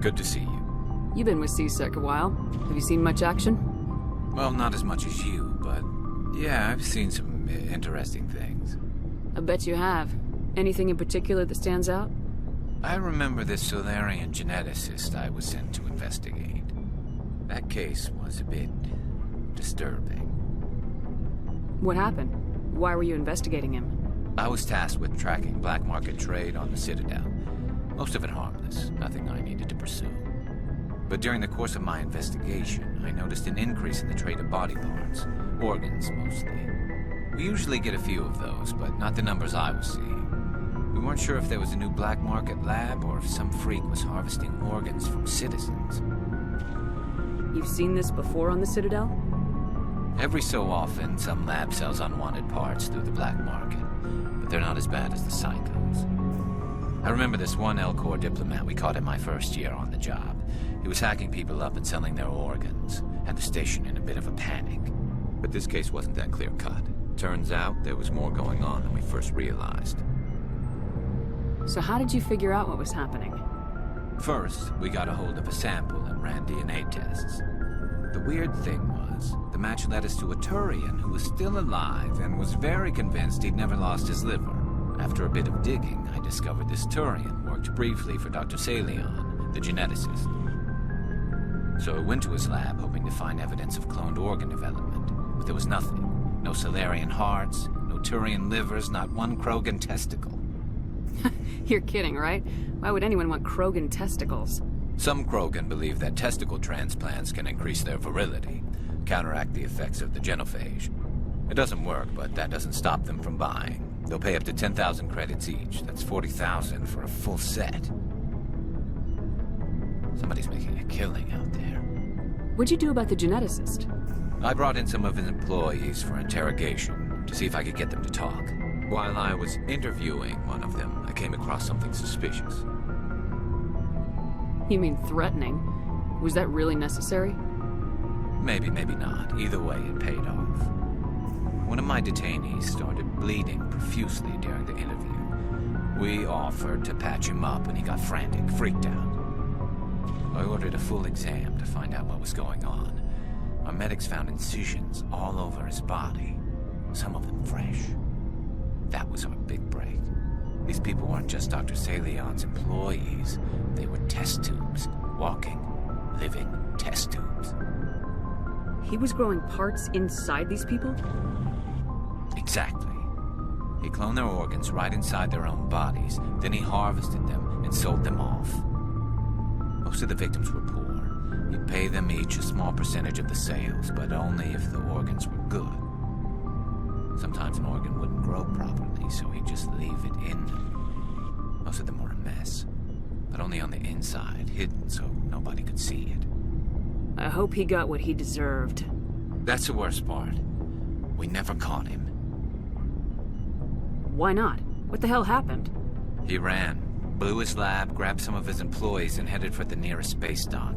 Good to see you. You've been with C-Sec a while. Have you seen much action? Well, not as much as you, but yeah, I've seen some interesting things. I bet you have. Anything in particular that stands out? I remember this Solarian geneticist I was sent to investigate. That case was a bit disturbing. What happened? Why were you investigating him? I was tasked with tracking black market trade on the Citadel. Most of it harmless, nothing I needed to pursue. But during the course of my investigation, I noticed an increase in the trade of body parts, organs mostly. We usually get a few of those, but not the numbers I was seeing. We weren't sure if there was a new black market lab or if some freak was harvesting organs from citizens. You've seen this before on the Citadel? Every so often, some lab sells unwanted parts through the black market, but they're not as bad as the psychos. I remember this one L-Corps diplomat we caught in my first year on the job. He was hacking people up and selling their organs, had the station in a bit of a panic. But this case wasn't that clear-cut. Turns out there was more going on than we first realized. So how did you figure out what was happening? First, we got a hold of a sample and ran DNA tests. The weird thing was, the match led us to a Turian who was still alive and was very convinced he'd never lost his liver. After a bit of digging, I discovered this Turian worked briefly for Dr. Salion, the geneticist. So I went to his lab hoping to find evidence of cloned organ development, but there was nothing. No Solarian hearts, no Turian livers, not one Krogan testicle. You're kidding, right? Why would anyone want Krogan testicles? Some Krogan believe that testicle transplants can increase their virility, counteract the effects of the genophage. It doesn't work, but that doesn't stop them from buying. They'll pay up to 10,000 credits each. That's 40,000 for a full set. Somebody's making a killing out there. What'd you do about the geneticist? I brought in some of his employees for interrogation to see if I could get them to talk. While I was interviewing one of them, I came across something suspicious. You mean threatening? Was that really necessary? Maybe, maybe not. Either way, it paid off. One of my detainees started bleeding profusely during the interview. We offered to patch him up and he got frantic, freaked out. I ordered a full exam to find out what was going on. Our medics found incisions all over his body, some of them fresh. That was our big break. These people weren't just Dr. Salion's employees. They were test tubes. Walking, living test tubes. He was growing parts inside these people? Exactly. He cloned their organs right inside their own bodies. Then he harvested them and sold them off. Most of the victims were poor. He'd pay them each a small percentage of the sales, but only if the organs were good. Sometimes an organ wouldn't grow properly, so he'd just leave it in them. Most of them were a mess, but only on the inside, hidden so nobody could see it. I hope he got what he deserved. That's the worst part. We never caught him. Why not? What the hell happened? He ran, blew his lab, grabbed some of his employees, and headed for the nearest space dock.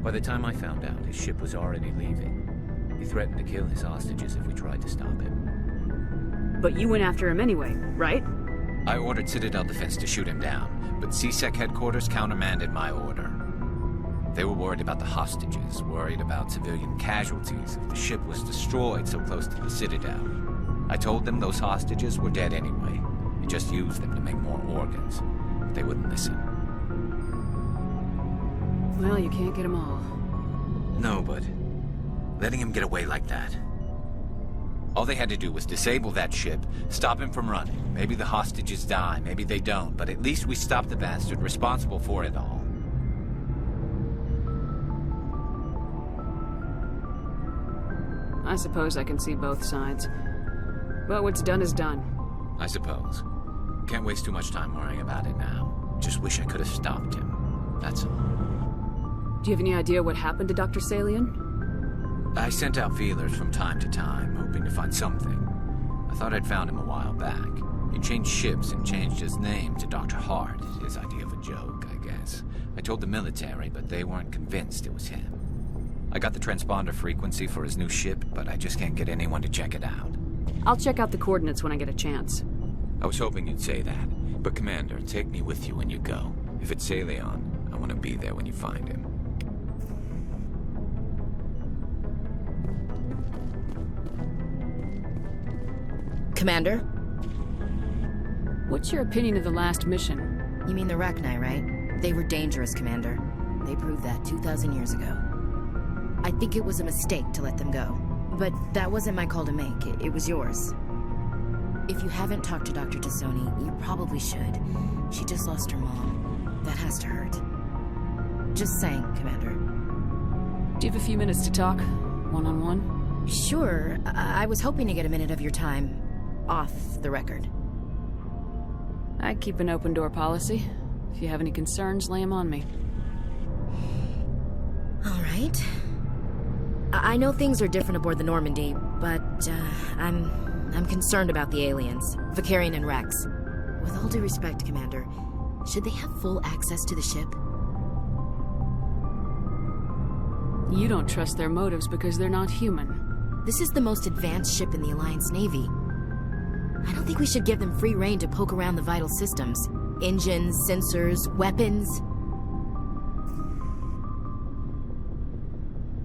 By the time I found out, his ship was already leaving. He threatened to kill his hostages if we tried to stop him. But you went after him anyway, right? I ordered Citadel Defense to shoot him down, but C-Sec headquarters countermanded my order. They were worried about the hostages, worried about civilian casualties if the ship was destroyed so close to the Citadel. I told them those hostages were dead anyway, and just used them to make more organs. But they wouldn't listen. Well, you can't get them all. No, but letting him get away like that. All they had to do was disable that ship, stop him from running. Maybe the hostages die, maybe they don't, but at least we stopped the bastard responsible for it all. I suppose I can see both sides. But what's done is done. I suppose. Can't waste too much time worrying about it now. Just wish I could have stopped him. That's all. Do you have any idea what happened to Dr. Salion? I sent out feelers from time to time, hoping to find something. I thought I'd found him a while back. He changed ships and changed his name to Dr. Hart, his idea of a joke, I guess. I told the military, but they weren't convinced it was him. I got the transponder frequency for his new ship, but I just can't get anyone to check it out. I'll check out the coordinates when I get a chance. I was hoping you'd say that. But Commander, take me with you when you go. If it's Salion, I want to be there when you find him. Commander? What's your opinion of the last mission? You mean the Rachni, right? They were dangerous, Commander. They proved that 2,000 years ago. I think it was a mistake to let them go. But that wasn't my call to make. It was yours. If you haven't talked to Dr. Tassoni, you probably should. She just lost her mom. That has to hurt. Just saying, Commander. Do you have a few minutes to talk? One-on-one? Sure. I was hoping to get a minute of your time off the record. I keep an open-door policy. If you have any concerns, lay them on me. All right. I know things are different aboard the Normandy, but I'm concerned about the aliens, Vicarian and Rex. With all due respect, Commander, should they have full access to the ship? You don't trust their motives because they're not human. This is the most advanced ship in the Alliance Navy. I don't think we should give them free rein to poke around the vital systems. Engines, sensors, weapons.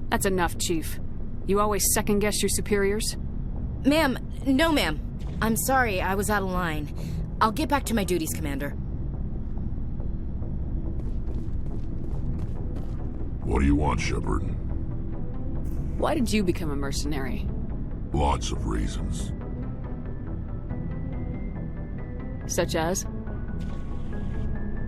That's enough, Chief. You always second-guess your superiors? Ma'am, no ma'am. I'm sorry, I was out of line. I'll get back to my duties, Commander. What do you want, Shepard? Why did you become a mercenary? Lots of reasons. Such as?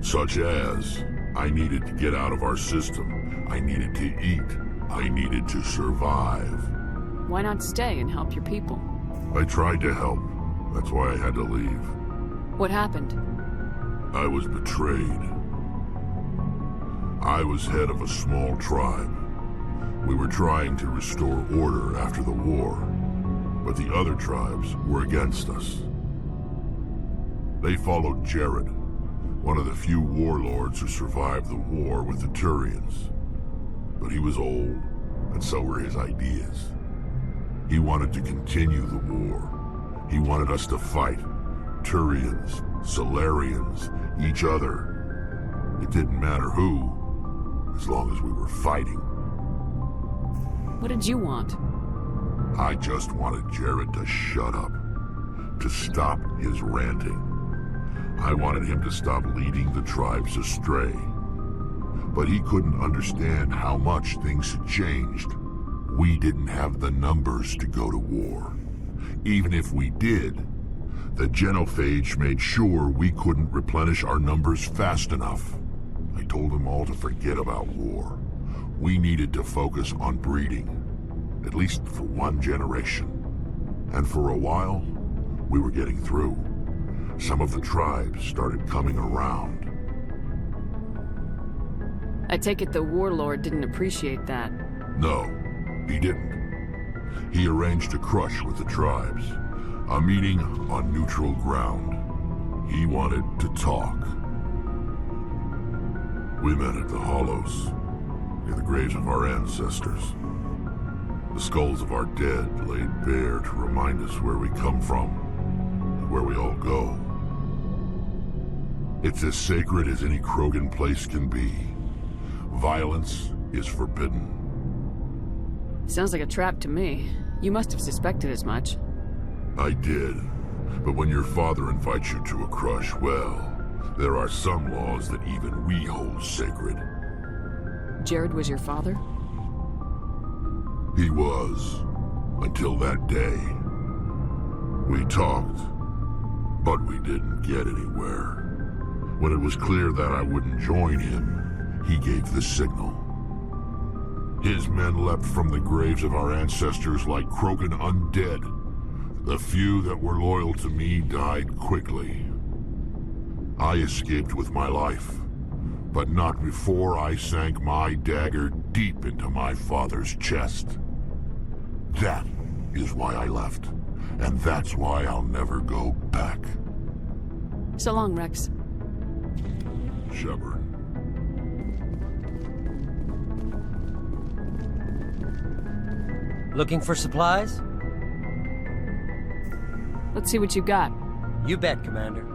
Such as, I needed to get out of our system. I needed to eat. I needed to survive. Why not stay and help your people? I tried to help. That's why I had to leave. What happened? I was betrayed. I was head of a small tribe. We were trying to restore order after the war, but the other tribes were against us. They followed Jared, one of the few warlords who survived the war with the Turians. But he was old, and so were his ideas. He wanted to continue the war. He wanted us to fight. Turians, Solarians, each other. It didn't matter who, as long as we were fighting. What did you want? I just wanted Jared to shut up, to stop his ranting. I wanted him to stop leading the tribes astray. But he couldn't understand how much things had changed. We didn't have the numbers to go to war. Even if we did, the genophage made sure we couldn't replenish our numbers fast enough. I told them all to forget about war. We needed to focus on breeding, at least for one generation. And for a while, we were getting through. Some of the tribes started coming around. I take it the warlord didn't appreciate that. No, he didn't. He arranged a crush with the tribes, a meeting on neutral ground. He wanted to talk. We met at the Hollows, near the graves of our ancestors. The skulls of our dead laid bare to remind us where we come from, and where we all go. It's as sacred as any Krogan place can be. Violence is forbidden. Sounds like a trap to me. You must have suspected as much. I did. But when your father invites you to a crush, well, there are some laws that even we hold sacred. Jared was your father? He was, until that day. We talked, but we didn't get anywhere. When it was clear that I wouldn't join him, he gave the signal. His men leapt from the graves of our ancestors like Krogan undead. The few that were loyal to me died quickly. I escaped with my life, but not before I sank my dagger deep into my father's chest. That is why I left, and that's why I'll never go back. So long, Rex. Shepard. Looking for supplies? Let's see what you got. You bet, Commander.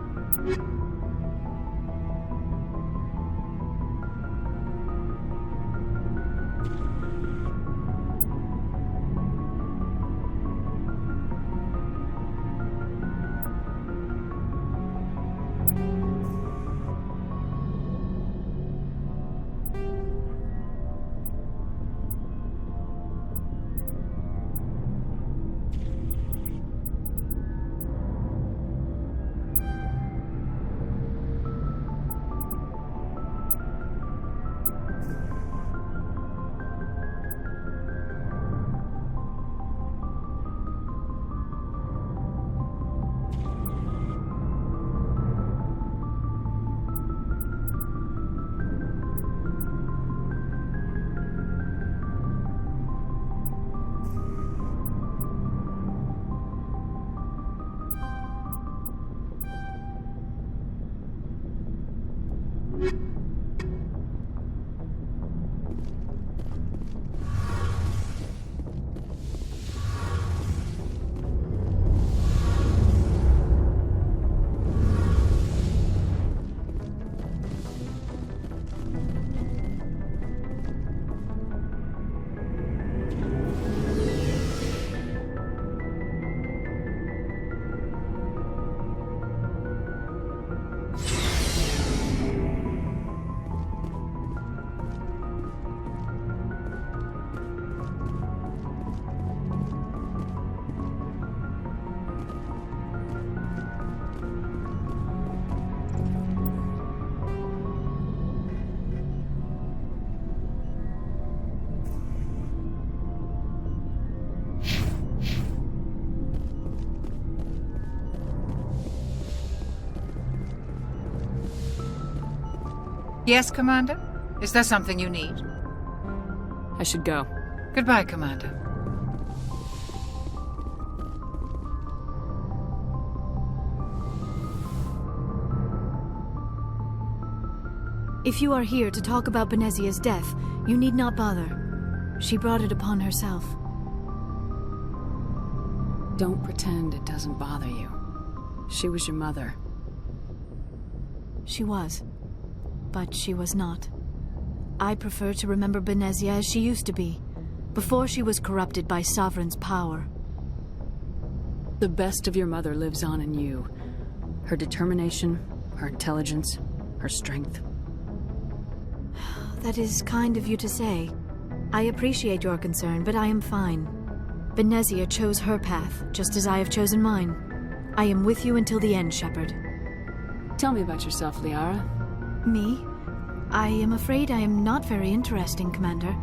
Yes, Commander? Is there something you need? I should go. Goodbye, Commander. If you are here to talk about Benezia's death, you need not bother. She brought it upon herself. Don't pretend it doesn't bother you. She was your mother. She was. But she was not. I prefer to remember Benezia as she used to be, before she was corrupted by Sovereign's power. The best of your mother lives on in you. Her determination, her intelligence, her strength. That is kind of you to say. I appreciate your concern, but I am fine. Benezia chose her path, just as I have chosen mine. I am with you until the end, Shepard. Tell me about yourself, Liara. Me? I am afraid I am not very interesting, Commander.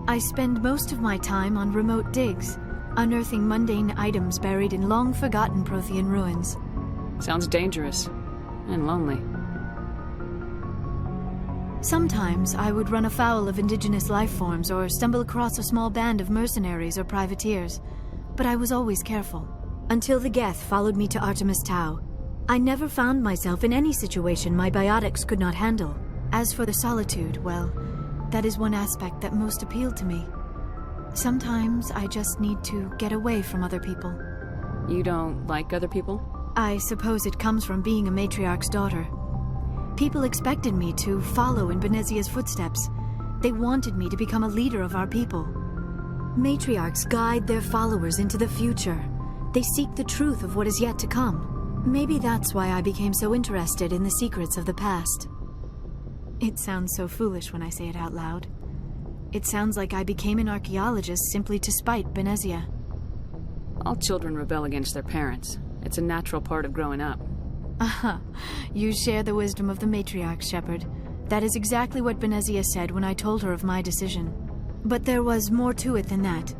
I spend most of my time on remote digs, unearthing mundane items buried in long-forgotten Prothean ruins. Sounds dangerous. And lonely. Sometimes I would run afoul of indigenous life forms or stumble across a small band of mercenaries or privateers, but I was always careful. Until the Geth followed me to Artemis Tau. I never found myself in any situation my biotics could not handle. As for the solitude, well, that is one aspect that most appealed to me. Sometimes I just need to get away from other people. You don't like other people? I suppose it comes from being a matriarch's daughter. People expected me to follow in Benezia's footsteps. They wanted me to become a leader of our people. Matriarchs guide their followers into the future. They seek the truth of what is yet to come. Maybe that's why I became so interested in the secrets of the past. It sounds so foolish when I say it out loud. It sounds like I became an archaeologist simply to spite Benezia. All children rebel against their parents. It's a natural part of growing up. Aha, you share the wisdom of the matriarch, Shepard. That is exactly what Benezia said when I told her of my decision. But there was more to it than that.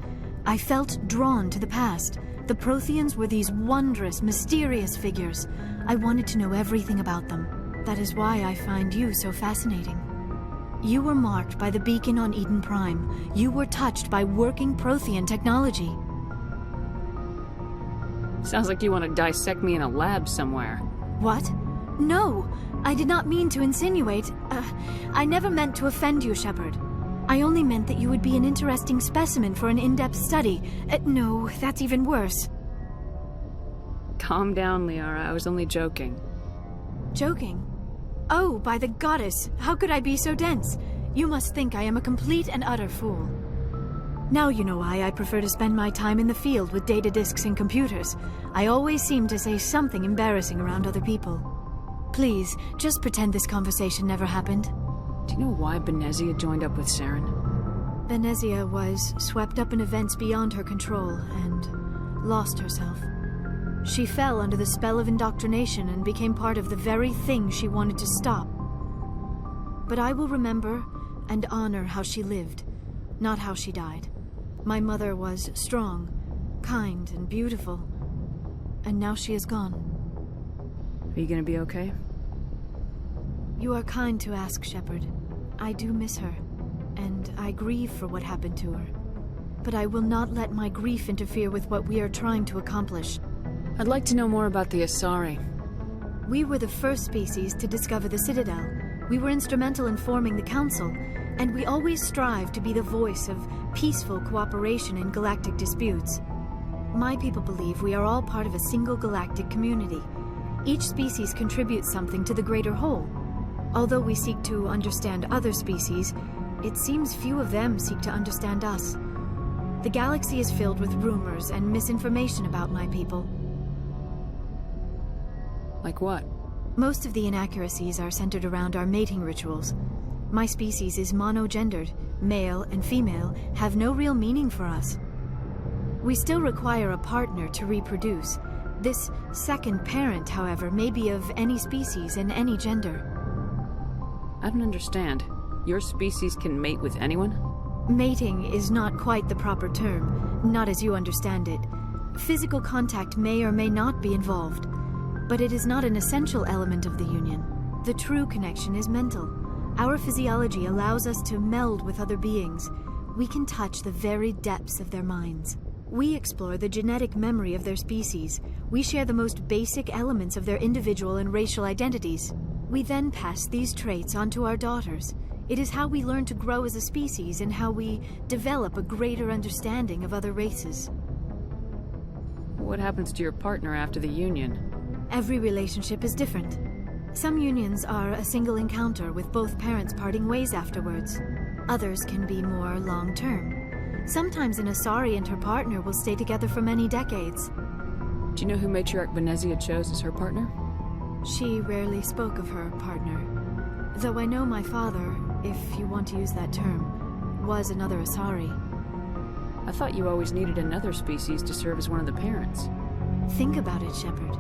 I felt drawn to the past. The Protheans were these wondrous, mysterious figures. I wanted to know everything about them. That is why I find you so fascinating. You were marked by the beacon on Eden Prime. You were touched by working Prothean technology. Sounds like you want to dissect me in a lab somewhere. What? No, I did not mean to insinuate. I never meant to offend you, Shepard. I only meant that you would be an interesting specimen for an in-depth study. No, that's even worse. Calm down, Liara. I was only joking. Joking? Oh, by the goddess, how could I be so dense? You must think I am a complete and utter fool. Now you know why I prefer to spend my time in the field with data disks and computers. I always seem to say something embarrassing around other people. Please, just pretend this conversation never happened. Do you know why Benezia joined up with Saren? Benezia was swept up in events beyond her control and lost herself. She fell under the spell of indoctrination and became part of the very thing she wanted to stop. But I will remember and honor how she lived, not how she died. My mother was strong, kind, and beautiful, and now she is gone. Are you gonna be okay? You are kind to ask, Shepard. I do miss her, and I grieve for what happened to her. But I will not let my grief interfere with what we are trying to accomplish. I'd like to know more about the Asari. We were the first species to discover the Citadel. We were instrumental in forming the Council, and we always strive to be the voice of peaceful cooperation in galactic disputes. My people believe we are all part of a single galactic community. Each species contributes something to the greater whole. Although we seek to understand other species, it seems few of them seek to understand us. The galaxy is filled with rumors and misinformation about my people. Like what? Most of the inaccuracies are centered around our mating rituals. My species is monogendered. Male and female have no real meaning for us. We still require a partner to reproduce. This second parent, however, may be of any species and any gender. I don't understand. Your species can mate with anyone? Mating is not quite the proper term, not as you understand it. Physical contact may or may not be involved, but it is not an essential element of the union. The true connection is mental. Our physiology allows us to meld with other beings. We can touch the very depths of their minds. We explore the genetic memory of their species. We share the most basic elements of their individual and racial identities. We then pass these traits on to our daughters. It is how we learn to grow as a species and how we develop a greater understanding of other races. What happens to your partner after the union? Every relationship is different. Some unions are a single encounter with both parents parting ways afterwards. Others can be more long-term. Sometimes an Asari and her partner will stay together for many decades. Do you know who Matriarch Venezia chose as her partner? She rarely spoke of her partner. Though I know my father, if you want to use that term, was another Asari. I thought you always needed another species to serve as one of the parents. Think about it, Shepard.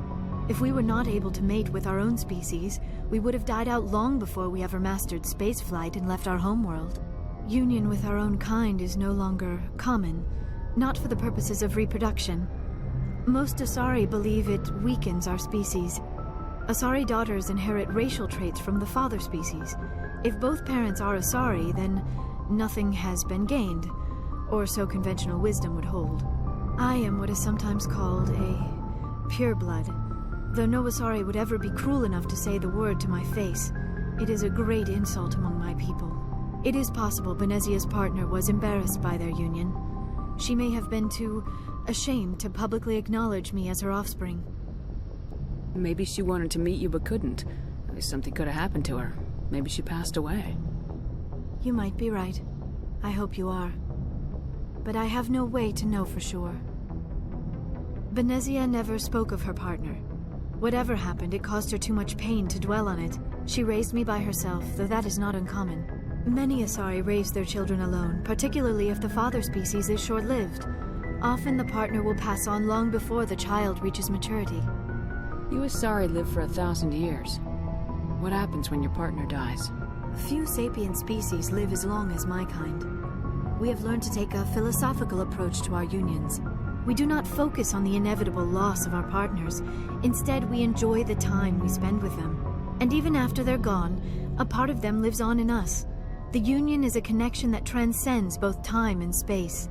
If we were not able to mate with our own species, we would have died out long before we ever mastered spaceflight and left our homeworld. Union with our own kind is no longer common, not for the purposes of reproduction. Most Asari believe it weakens our species. Asari daughters inherit racial traits from the father species. If both parents are Asari, then nothing has been gained, or so conventional wisdom would hold. I am what is sometimes called a pureblood. Though no Asari would ever be cruel enough to say the word to my face, it is a great insult among my people. It is possible Venezia's partner was embarrassed by their union. She may have been too ashamed to publicly acknowledge me as her offspring. Maybe she wanted to meet you but couldn't. Something could have happened to her. Maybe she passed away. You might be right. I hope you are. But I have no way to know for sure. Venezia never spoke of her partner. Whatever happened, it caused her too much pain to dwell on it. She raised me by herself, though that is not uncommon. Many Asari raise their children alone, particularly if the father species is short-lived. Often the partner will pass on long before the child reaches maturity. You Asari live for 1,000 years. What happens when your partner dies? Few sapient species live as long as my kind. We have learned to take a philosophical approach to our unions. We do not focus on the inevitable loss of our partners. Instead, we enjoy the time we spend with them. And even after they're gone, a part of them lives on in us. The union is a connection that transcends both time and space.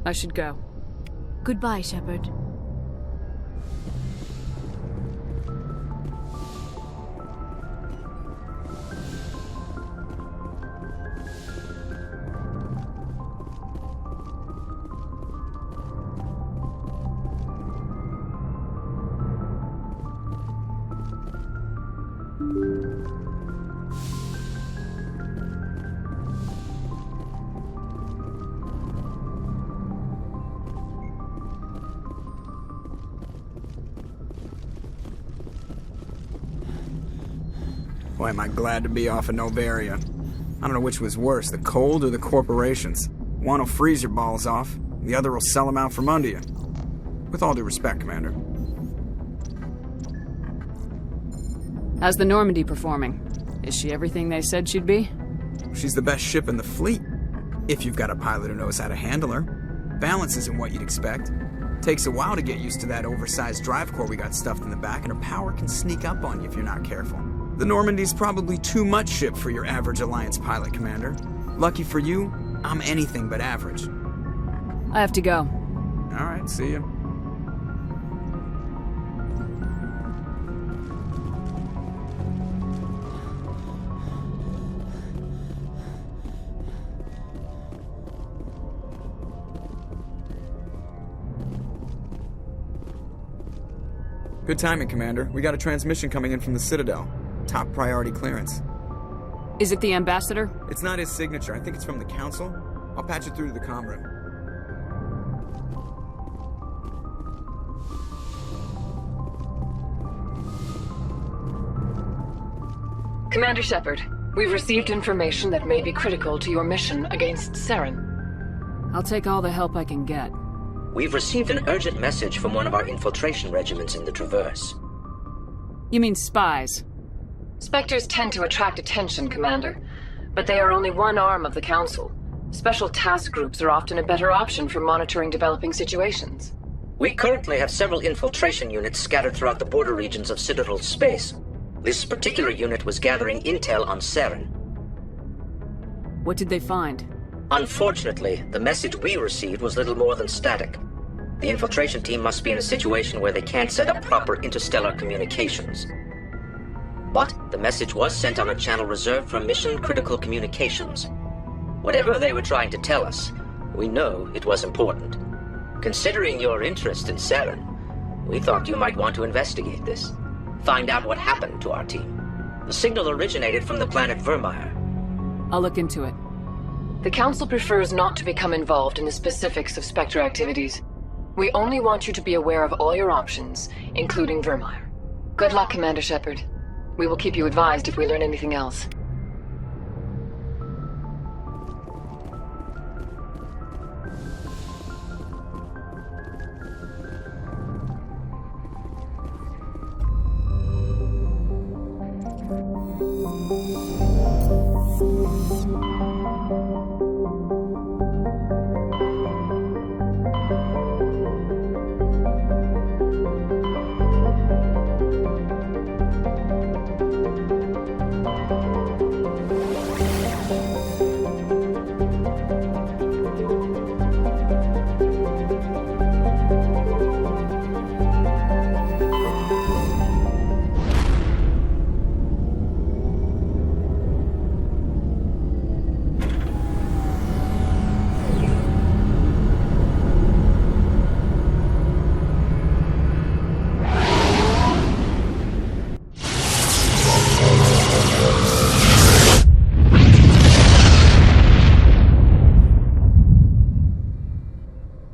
I should go. Goodbye, Shepard. Boy, am I glad to be off of Novaria. I don't know which was worse, the cold or the corporations. One will freeze your balls off, the other will sell them out from under you. With all due respect, Commander. How's the Normandy performing? Is she everything they said she'd be? She's the best ship in the fleet, if you've got a pilot who knows how to handle her. Balance isn't what you'd expect. Takes a while to get used to that oversized drive core we got stuffed in the back, and her power can sneak up on you if you're not careful. The Normandy's probably too much ship for your average Alliance pilot, Commander. Lucky for you, I'm anything but average. I have to go. All right, see ya. Good timing, Commander. We got a transmission coming in from the Citadel. Top priority clearance. Is it the Ambassador? It's not his signature. I think it's from the Council. I'll patch it through to the comm room. Commander Shepard, we've received information that may be critical to your mission against Saren. I'll take all the help I can get. We've received an urgent message from one of our infiltration regiments in the Traverse. You mean spies? Spectres tend to attract attention, Commander, but they are only one arm of the Council. Special task groups are often a better option for monitoring developing situations. We currently have several infiltration units scattered throughout the border regions of Citadel space. This particular unit was gathering intel on Saren. What did they find? Unfortunately, the message we received was little more than static. The infiltration team must be in a situation where they can't set up proper interstellar communications. But the message was sent on a channel reserved for mission-critical communications. Whatever they were trying to tell us, we know it was important. Considering your interest in Saren, we thought you might want to investigate this. Find out what happened to our team. The signal originated from the planet Vermeer. I'll look into it. The Council prefers not to become involved in the specifics of Spectre activities. We only want you to be aware of all your options, including Vermeer. Good luck, Commander Shepard. We will keep you advised if we learn anything else.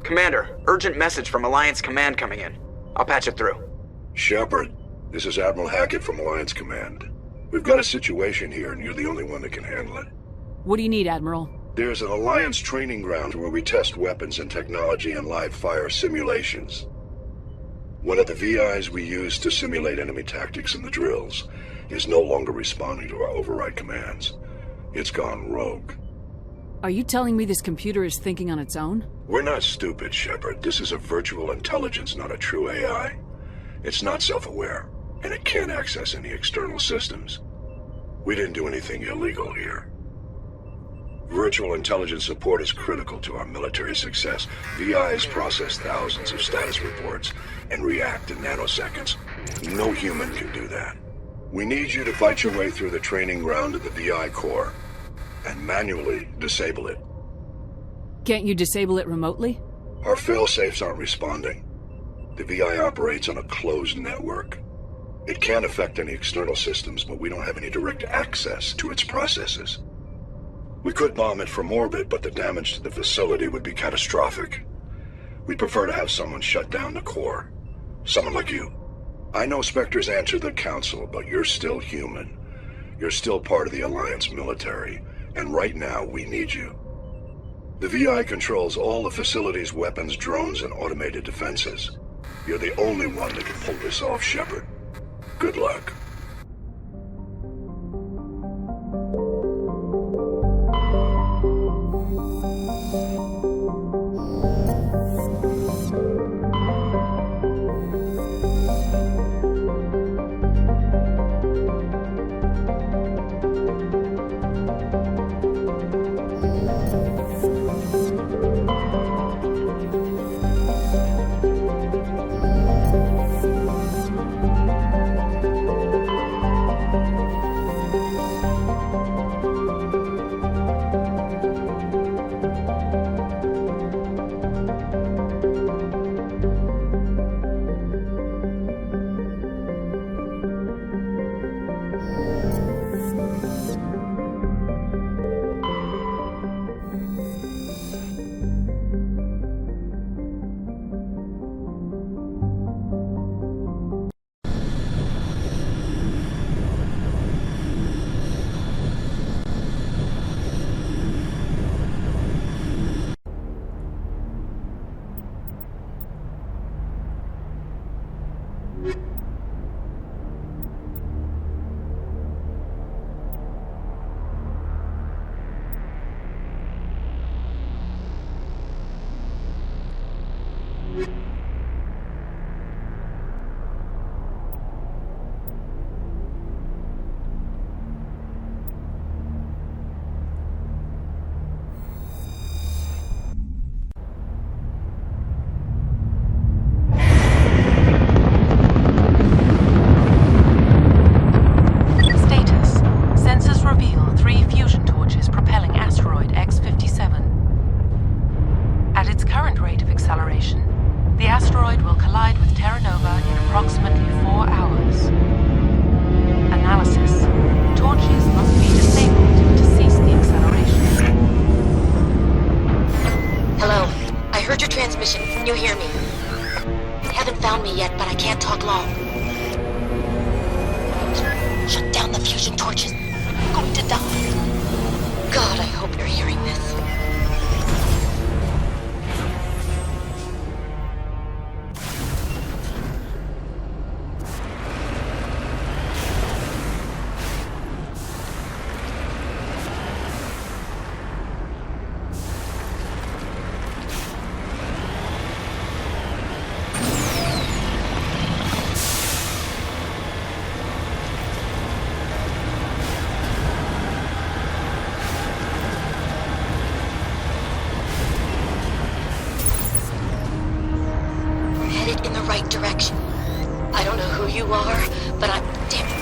Commander, urgent message from Alliance Command coming in. I'll patch it through. Shepard, this is Admiral Hackett from Alliance Command. We've got a situation here, and you're the only one that can handle it. What do you need, Admiral? There's an Alliance training ground where we test weapons and technology in live fire simulations. One of the VIs we use to simulate enemy tactics in the drills is no longer responding to our override commands. It's gone rogue. Are you telling me this computer is thinking on its own? We're not stupid, Shepard. This is a virtual intelligence, not a true AI. It's not self-aware, and it can't access any external systems. We didn't do anything illegal here. Virtual intelligence support is critical to our military success. VIs process thousands of status reports and react in nanoseconds. No human can do that. We need you to fight your way through the training ground of the VI core and manually disable it. Can't you disable it remotely? Our fail-safes aren't responding. The VI operates on a closed network. It can't affect any external systems, but we don't have any direct access to its processes. We could bomb it from orbit, but the damage to the facility would be catastrophic. We'd prefer to have someone shut down the core. Someone like you. I know Spectres answer the Council, but you're still human. You're still part of the Alliance military, and right now we need you. The VI controls all the facility's weapons, drones, and automated defenses. You're the only one that can pull this off, Shepard. Good luck. heard your transmission. You hear me? Haven't found me yet, but I can't talk long. Shut down the fusion torches. I'm going to die. God, I hope you're hearing this. Direction. I don't know who you are, but I'm damn.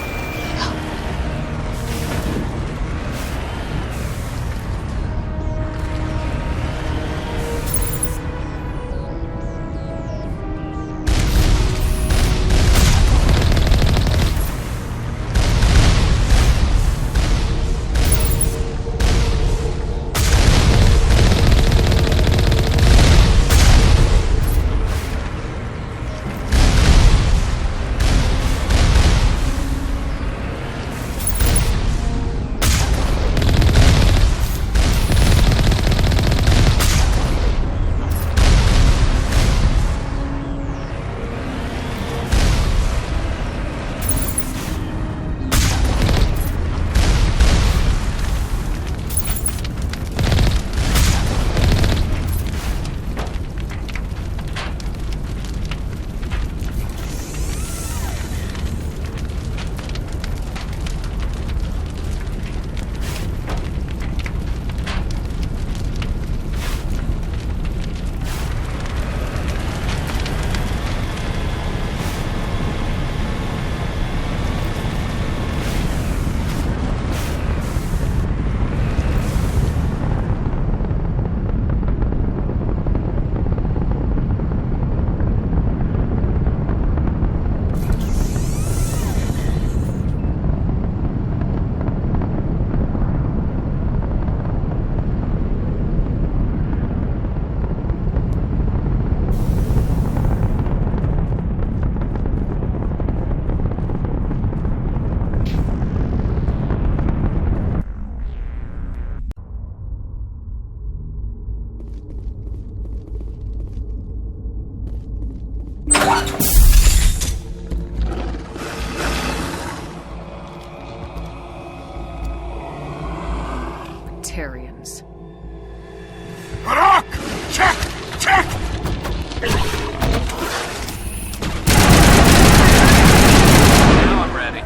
Tarians. Barak! Check! Check! Now I'm ready.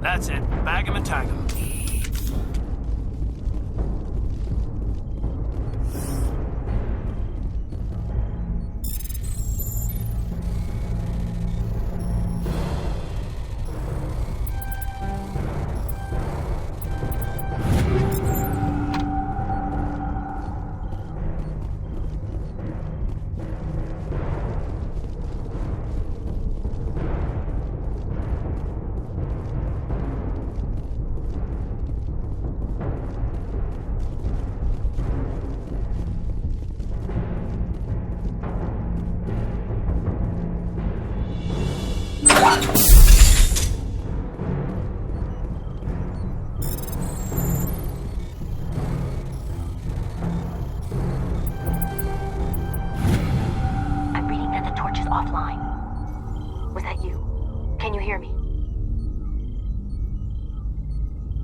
That's it. Bag him and tag him. I'm reading that the torch is offline. Was that you? Can you hear me?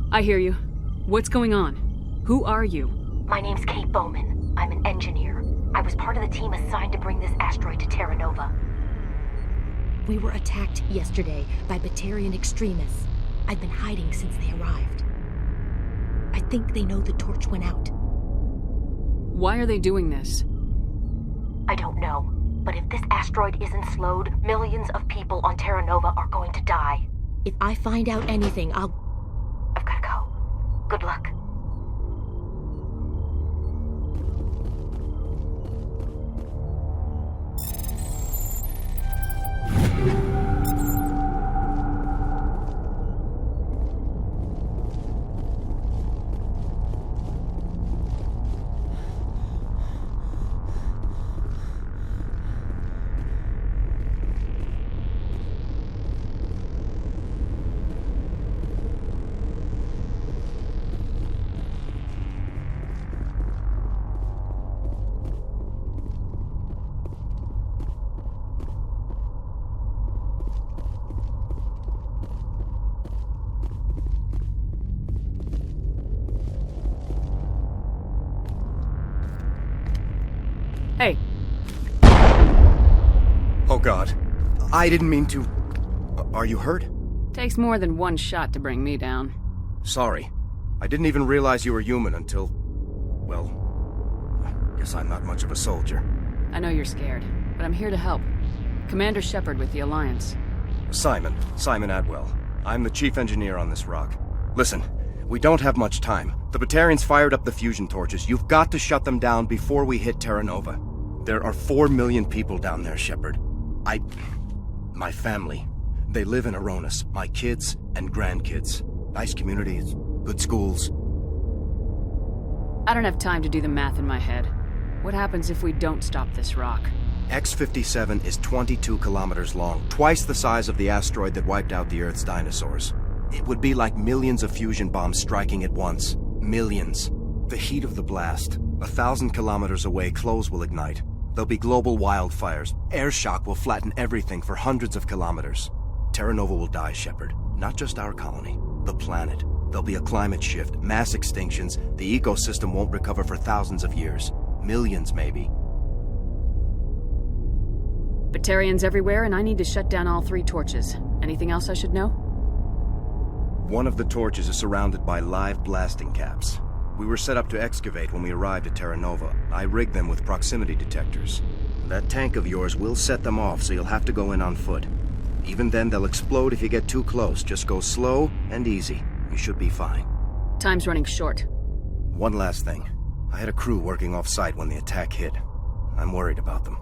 I hear you. What's going on? Who are you? My name's Kate Bowman. I'm an engineer. I was part of the team assigned to bring this asteroid to Terra Nova. We were attacked yesterday by Batarian extremists. I've been hiding since they arrived. I think they know the torch went out. Why are they doing this? I don't know. But if this asteroid isn't slowed, millions of people on Terra Nova are going to die. If I find out anything, I've gotta go. Good luck. Hey. Oh God. I didn't mean to... Are you hurt? Takes more than one shot to bring me down. Sorry. I didn't even realize you were human until... Well... Guess I'm not much of a soldier. I know you're scared, but I'm here to help. Commander Shepard with the Alliance. Simon Atwell. I'm the chief engineer on this rock. Listen, we don't have much time. The Batarians fired up the fusion torches. You've got to shut them down before we hit Terra Nova. There are 4 million people down there, Shepard. My family. They live in Aronis. My kids and grandkids. Nice communities, good schools. I don't have time to do the math in my head. What happens if we don't stop this rock? X-57 is 22 kilometers long, twice the size of the asteroid that wiped out the Earth's dinosaurs. It would be like millions of fusion bombs striking at once. Millions. The heat of the blast. 1,000 kilometers away, clothes will ignite. There'll be global wildfires. Air shock will flatten everything for hundreds of kilometers. Terra Nova will die, Shepard. Not just our colony. The planet. There'll be a climate shift, mass extinctions. The ecosystem won't recover for thousands of years. Millions, maybe. Batarians everywhere, and I need to shut down all 3 torches. Anything else I should know? One of the torches is surrounded by live blasting caps. We were set up to excavate when we arrived at Terra Nova. I rigged them with proximity detectors. That tank of yours will set them off, so you'll have to go in on foot. Even then, they'll explode if you get too close. Just go slow and easy. You should be fine. Time's running short. One last thing. I had a crew working off-site when the attack hit. I'm worried about them.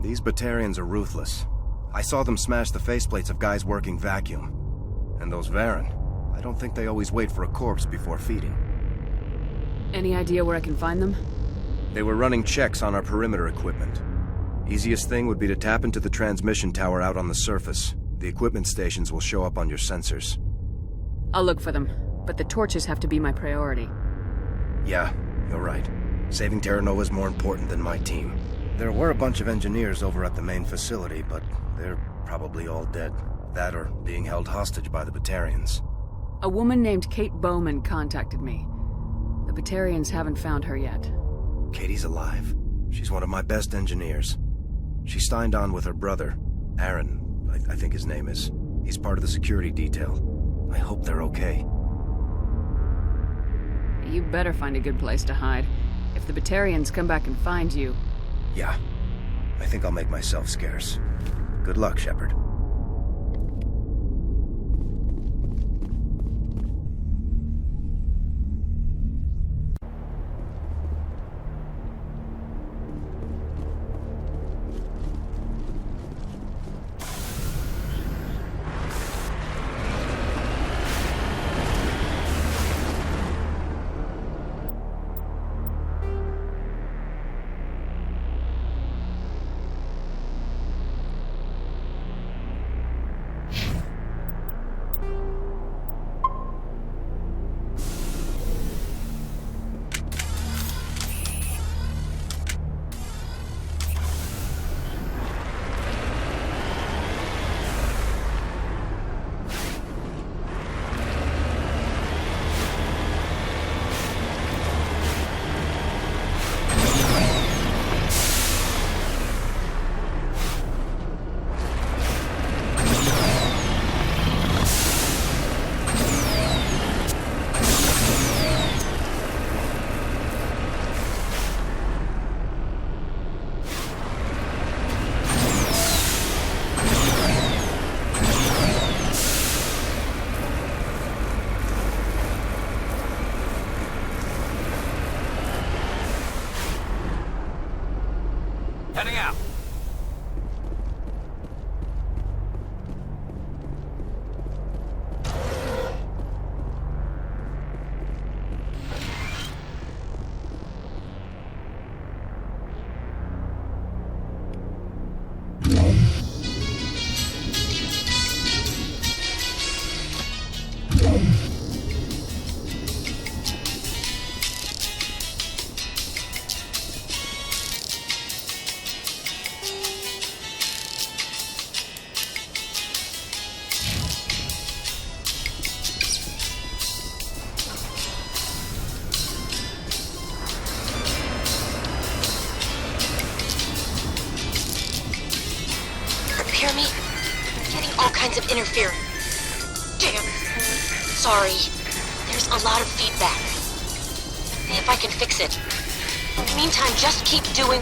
These Batarians are ruthless. I saw them smash the faceplates of guys working vacuum. And those Varen, I don't think they always wait for a corpse before feeding. Any idea where I can find them? They were running checks on our perimeter equipment. Easiest thing would be to tap into the transmission tower out on the surface. The equipment stations will show up on your sensors. I'll look for them, but the torches have to be my priority. Yeah, you're right. Saving Terra Nova is more important than my team. There were a bunch of engineers over at the main facility, but they're probably all dead. That or being held hostage by the Batarians. A woman named Kate Bowman contacted me. The Batarians haven't found her yet. Katie's alive. She's one of my best engineers. She signed on with her brother, Aaron, I think his name is. He's part of the security detail. I hope they're okay. You better find a good place to hide. If the Batarians come back and find you... Yeah. I think I'll make myself scarce. Good luck, Shepard. kinds of interference. Damn. Sorry. There's a lot of feedback. See if I can fix it. In the meantime, just keep doing...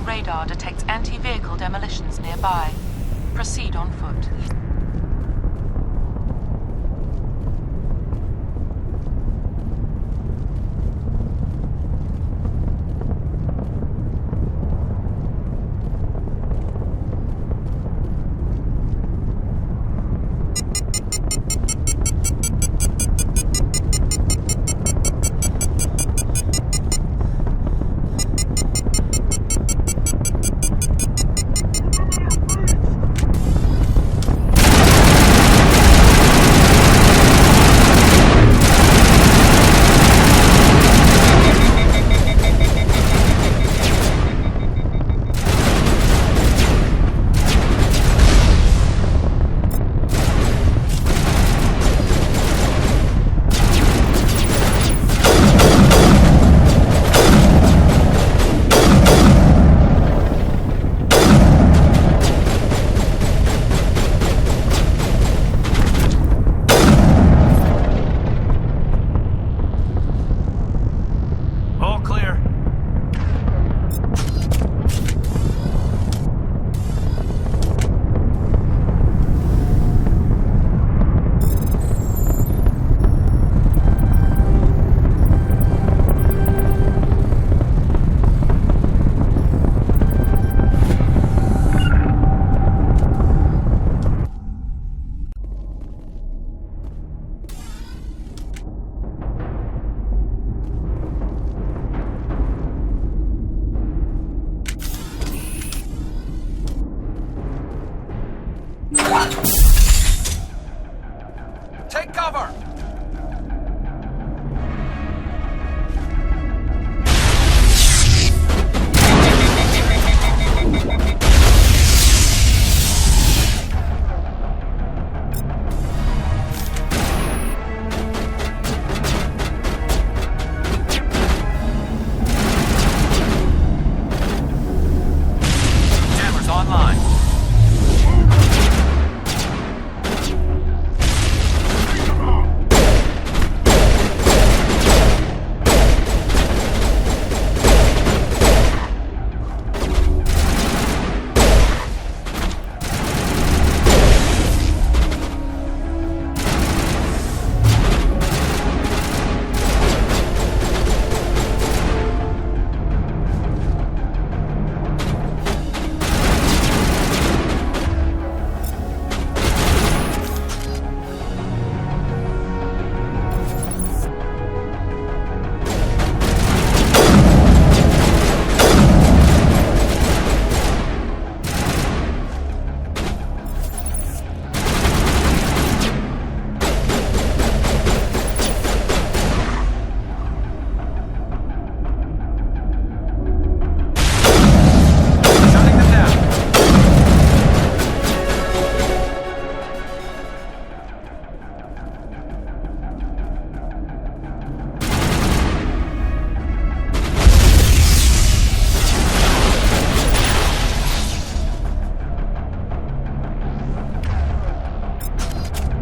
radar detects anti-vehicle demolitions nearby. Proceed on foot. Take cover! Jammers online.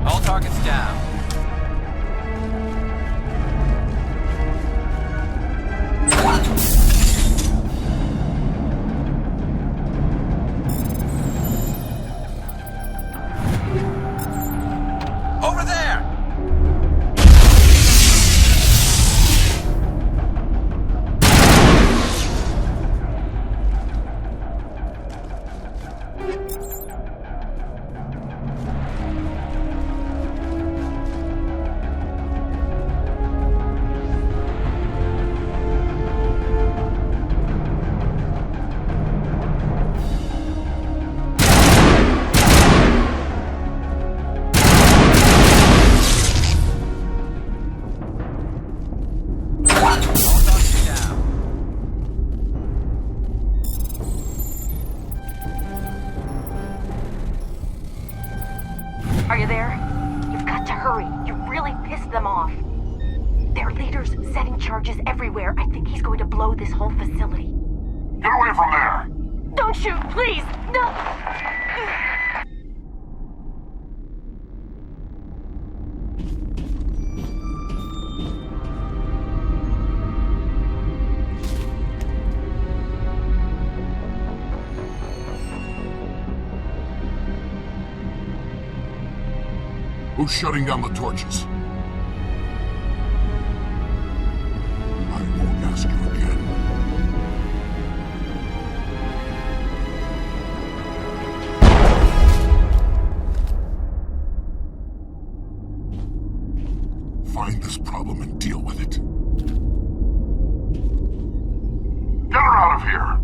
All targets down. Over there! Are you there? You've got to hurry. You really pissed them off. Their leader's setting charges everywhere. I think he's going to blow this whole facility. Get away from there! Don't shoot, please! No! Who's shutting down the torches? I won't ask you again. Find this problem and deal with it. Get her out of here!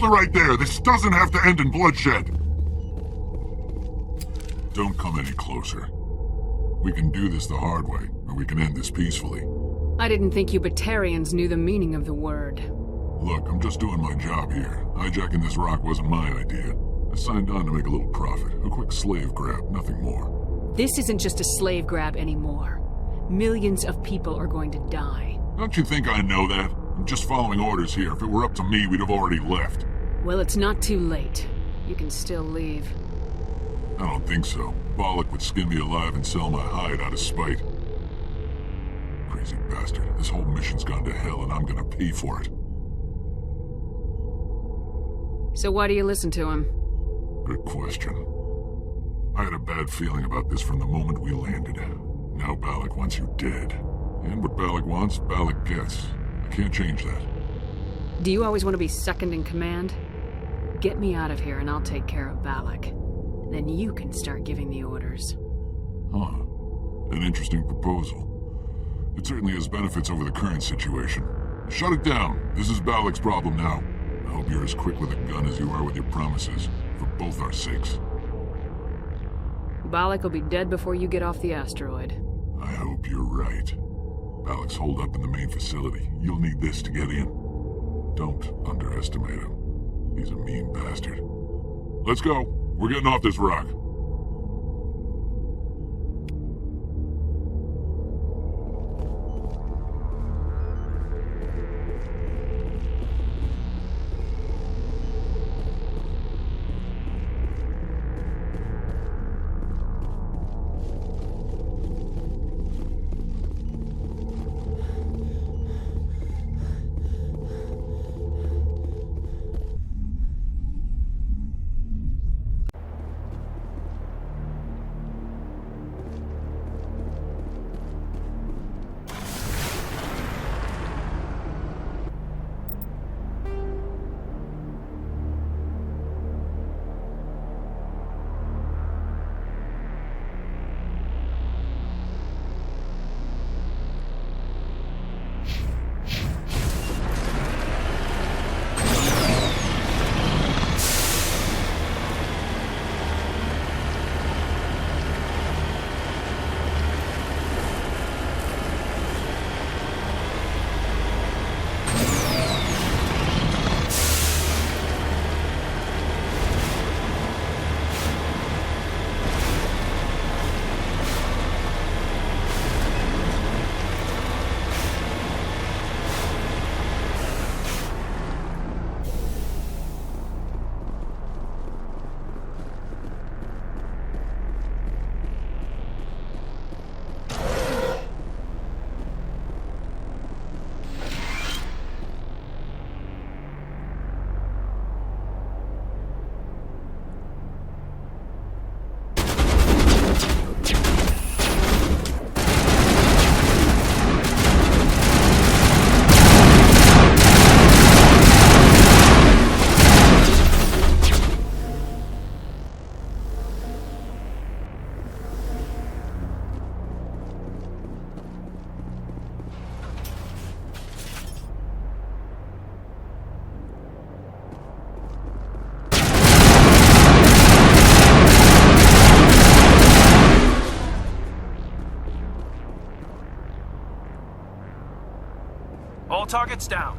Hold it right there. This doesn't have to end in bloodshed. Don't come any closer. We can do this the hard way, or we can end this peacefully. I didn't think you Batarians knew the meaning of the word. Look, I'm just doing my job here. Hijacking this rock wasn't my idea. I signed on to make a little profit. A quick slave grab, nothing more. This isn't just a slave grab anymore. Millions of people are going to die. Don't you think I know that? I'm just following orders here. If it were up to me, we'd have already left. Well, it's not too late. You can still leave. I don't think so. Bollock would skin me alive and sell my hide out of spite. Crazy bastard. This whole mission's gone to hell and I'm gonna pay for it. So why do you listen to him? Good question. I had a bad feeling about this from the moment we landed. Now Bollock wants you dead. And what Bollock wants, Bollock gets. I can't change that. Do you always want to be second in command? Get me out of here and I'll take care of Bollock. Then you can start giving the orders. Huh. An interesting proposal. It certainly has benefits over the current situation. Shut it down. This is Bollock's problem now. I hope you're as quick with a gun as you are with your promises, for both our sakes. Bollock will be dead before you get off the asteroid. I hope you're right. Bollock's holed up in the main facility. You'll need this to get in. Don't underestimate him. He's a mean bastard. Let's go. We're getting off this rock. All targets down.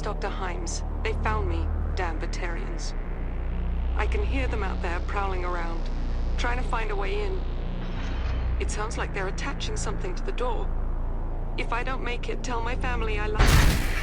Dr. Himes. They found me, damn Batarians. I can hear them out there prowling around, trying to find a way in. It sounds like they're attaching something to the door. If I don't make it, tell my family I love them.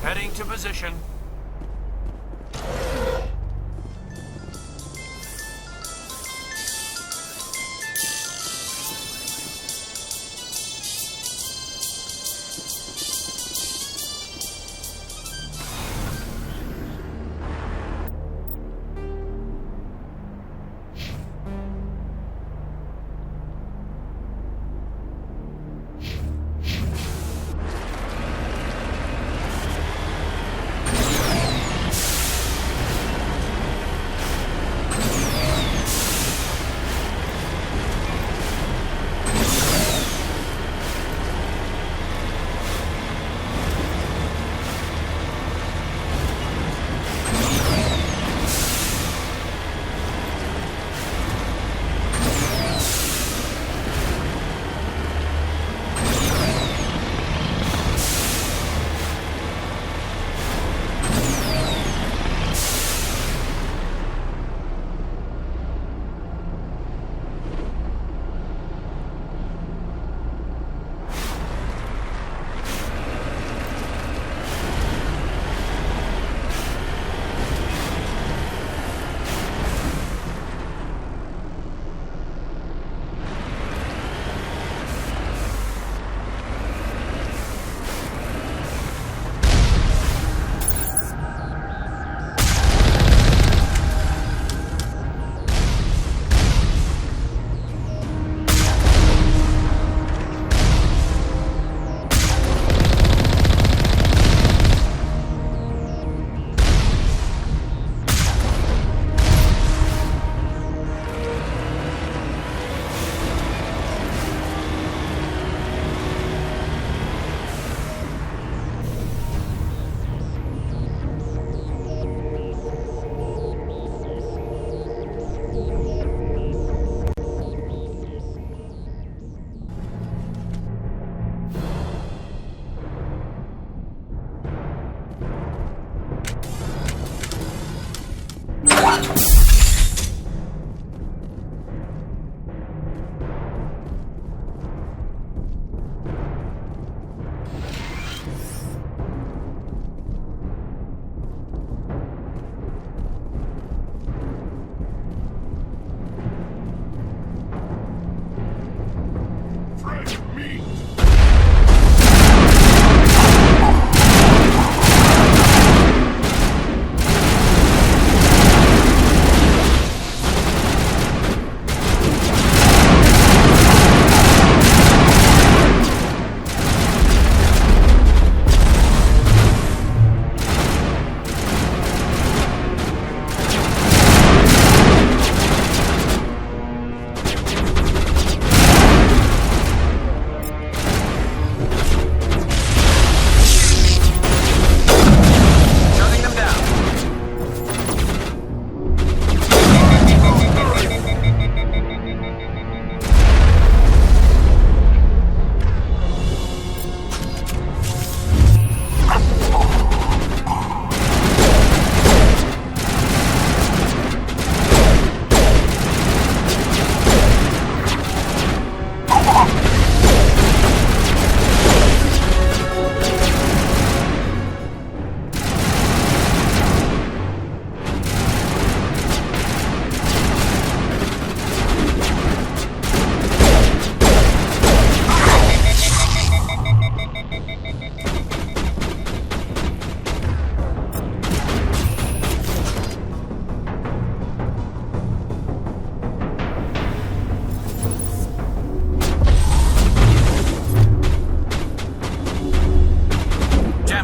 Heading to position.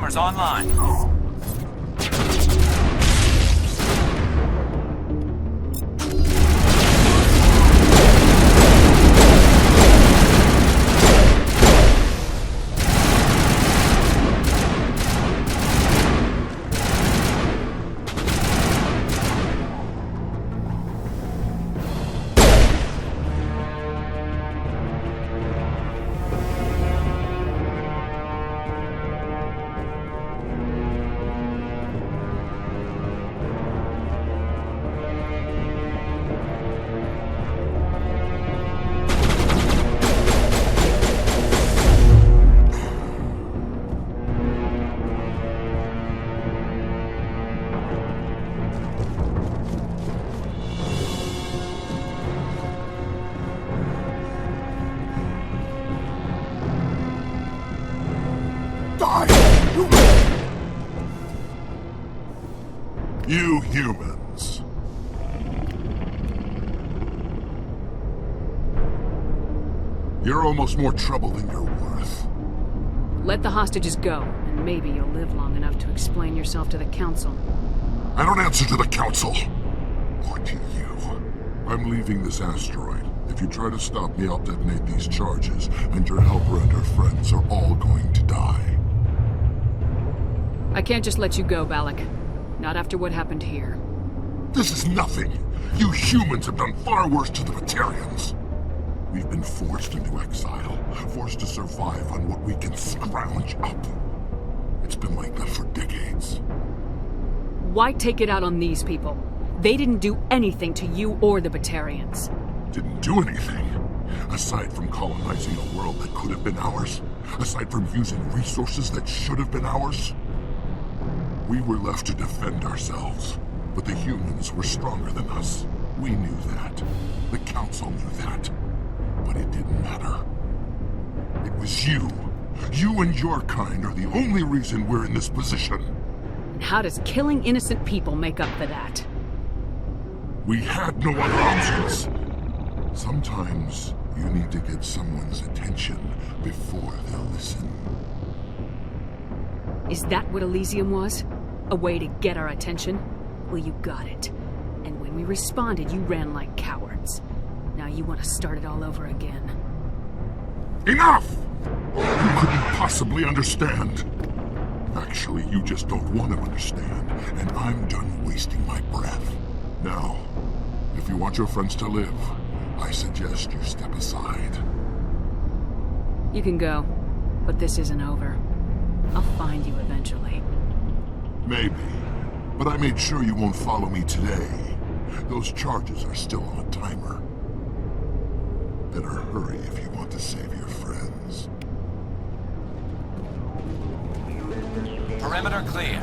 Jammers online. You humans. You're almost more trouble than you're worth. Let the hostages go, and maybe you'll live long enough to explain yourself to the Council. I don't answer to the Council. Or to you. I'm leaving this asteroid. If you try to stop me, I'll detonate these charges, and your helper and her friends are all going to die. I can't just let you go, Balak. Not after what happened here. This is nothing. You humans have done far worse to the Batarians. We've been forced into exile, forced to survive on what we can scrounge up. It's been like that for decades. Why take it out on these people? They didn't do anything to you or the Batarians. Didn't do anything. Aside from colonizing a world that could have been ours. Aside from using resources that should have been ours. We were left to defend ourselves, but the humans were stronger than us. We knew that. The Council knew that. But it didn't matter. It was you. You and your kind are the only reason we're in this position. And how does killing innocent people make up for that? We had no other options. Sometimes you need to get someone's attention before they'll listen. Is that what Elysium was? A way to get our attention? Well, you got it. And when we responded, you ran like cowards. Now you want to start it all over again. Enough! You couldn't possibly understand. Actually, you just don't want to understand, and I'm done wasting my breath. Now, if you want your friends to live, I suggest you step aside. You can go, but this isn't over. I'll find you eventually. Maybe, but I made sure you won't follow me today. Those charges are still on a timer. Better hurry if you want to save your friends. Perimeter clear.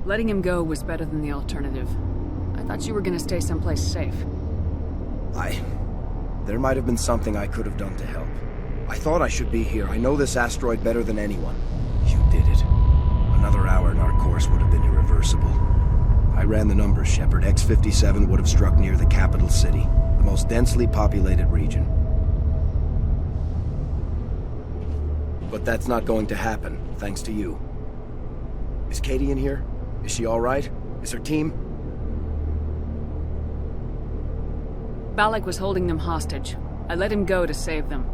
Letting him go was better than the alternative. I thought you were gonna stay someplace safe. There might have been something I could have done to help. I thought I should be here. I know this asteroid better than anyone. You did it. Another hour and our course would have been irreversible. I ran the numbers, Shepard. X-57 would have struck near the capital city, the most densely populated region. But that's not going to happen, thanks to you. Is Katie in here? Is she all right? Is her team? Balak was holding them hostage. I let him go to save them.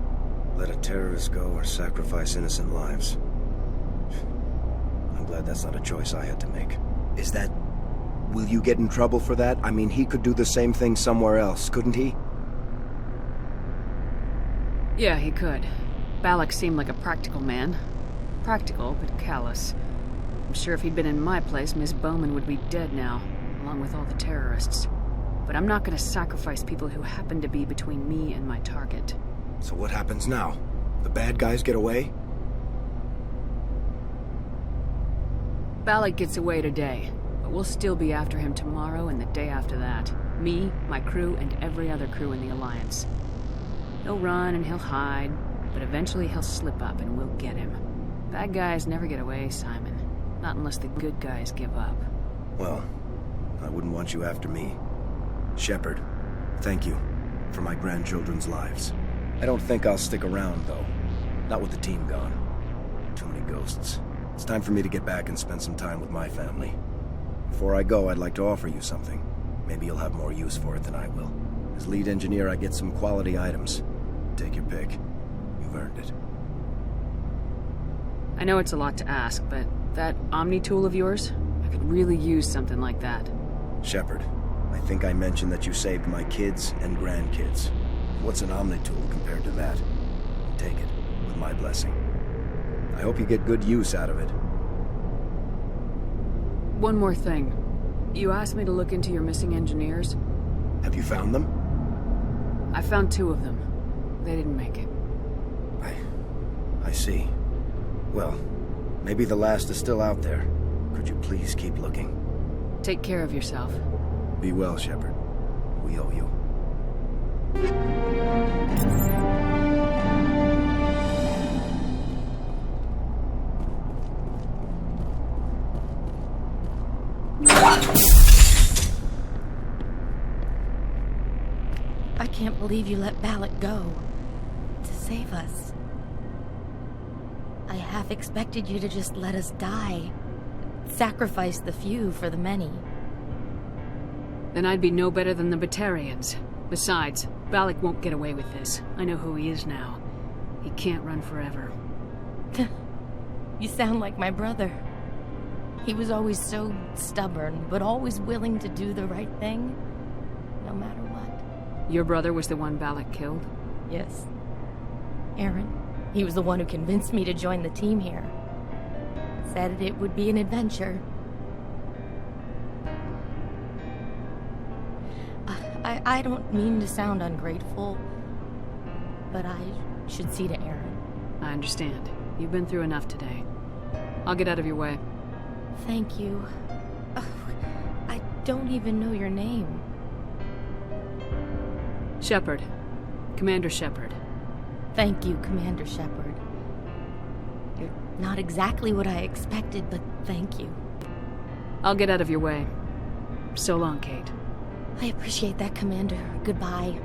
Let a terrorist go or sacrifice innocent lives. I'm glad that's not a choice I had to make. Is that... Will you get in trouble for that? I mean, he could do the same thing somewhere else, couldn't he? Yeah, he could. Balak seemed like a practical man. Practical, but callous. I'm sure if he'd been in my place, Miss Bowman would be dead now, along with all the terrorists. But I'm not gonna sacrifice people who happen to be between me and my target. So what happens now? The bad guys get away? Balak gets away today, but we'll still be after him tomorrow and the day after that. Me, my crew, and every other crew in the Alliance. He'll run and he'll hide, but eventually he'll slip up and we'll get him. Bad guys never get away, Simon. Not unless the good guys give up. Well, I wouldn't want you after me. Shepard, thank you for my grandchildren's lives. I don't think I'll stick around, though. Not with the team gone. Too many ghosts. It's time for me to get back and spend some time with my family. Before I go, I'd like to offer you something. Maybe you'll have more use for it than I will. As lead engineer, I get some quality items. Take your pick. You've earned it. I know it's a lot to ask, but that Omni tool of yours? I could really use something like that. Shepard, I think I mentioned that you saved my kids and grandkids. What's an Omni tool compared to that? Take it, with my blessing. I hope you get good use out of it. One more thing. You asked me to look into your missing engineers. Have you found them? I found 2 of them. They didn't make it. I see. Well, maybe the last is still out there. Could you please keep looking? Take care of yourself. Be well, Shepard. We owe you. I can't believe you let Balak go. To save us. I half expected you to just let us die. Sacrifice the few for the many. Then I'd be no better than the Batarians. Besides, Balak won't get away with this. I know who he is now. He can't run forever. You sound like my brother. He was always so stubborn, but always willing to do the right thing, no matter what. Your brother was the one Balak killed? Yes. Aaron. He was the one who convinced me to join the team here. Said it would be an adventure. I don't mean to sound ungrateful, but I should see to Aaron. I understand. You've been through enough today. I'll get out of your way. Thank you. Oh, I don't even know your name. Shepard. Commander Shepard. Thank you, Commander Shepard. You're not exactly what I expected, but thank you. I'll get out of your way. So long, Kate. I appreciate that, Commander. Goodbye.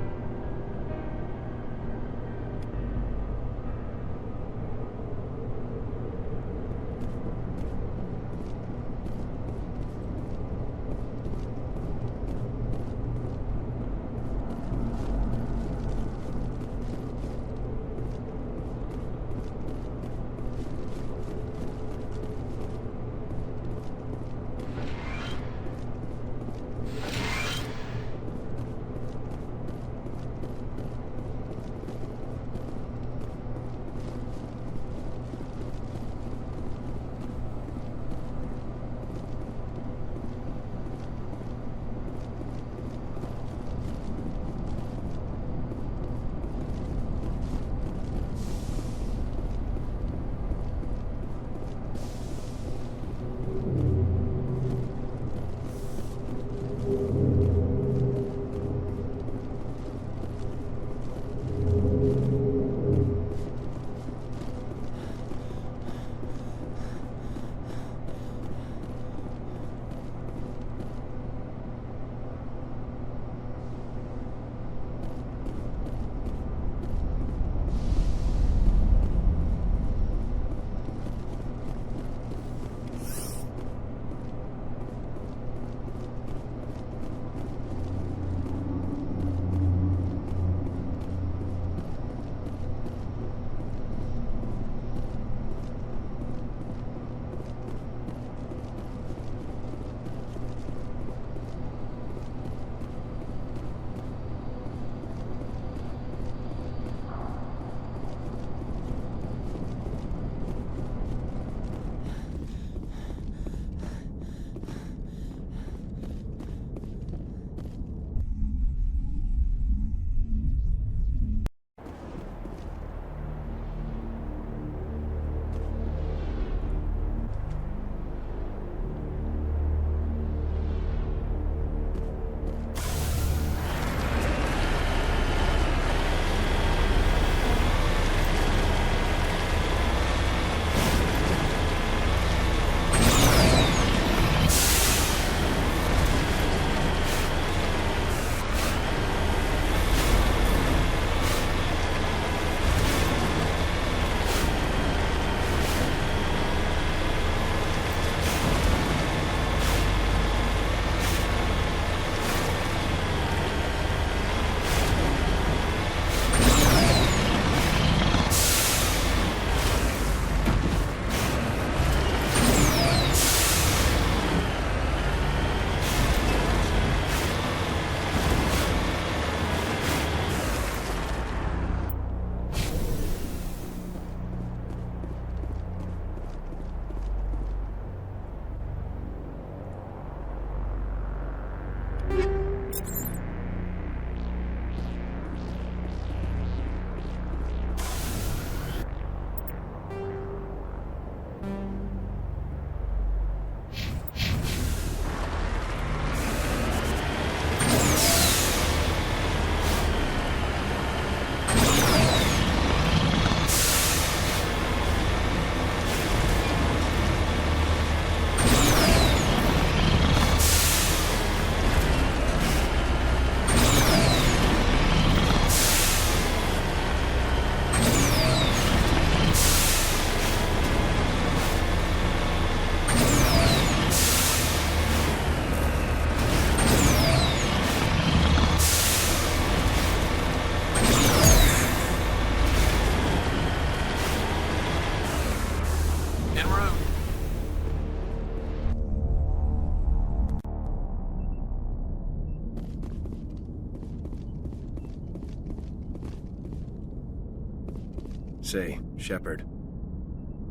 Say, Shepard,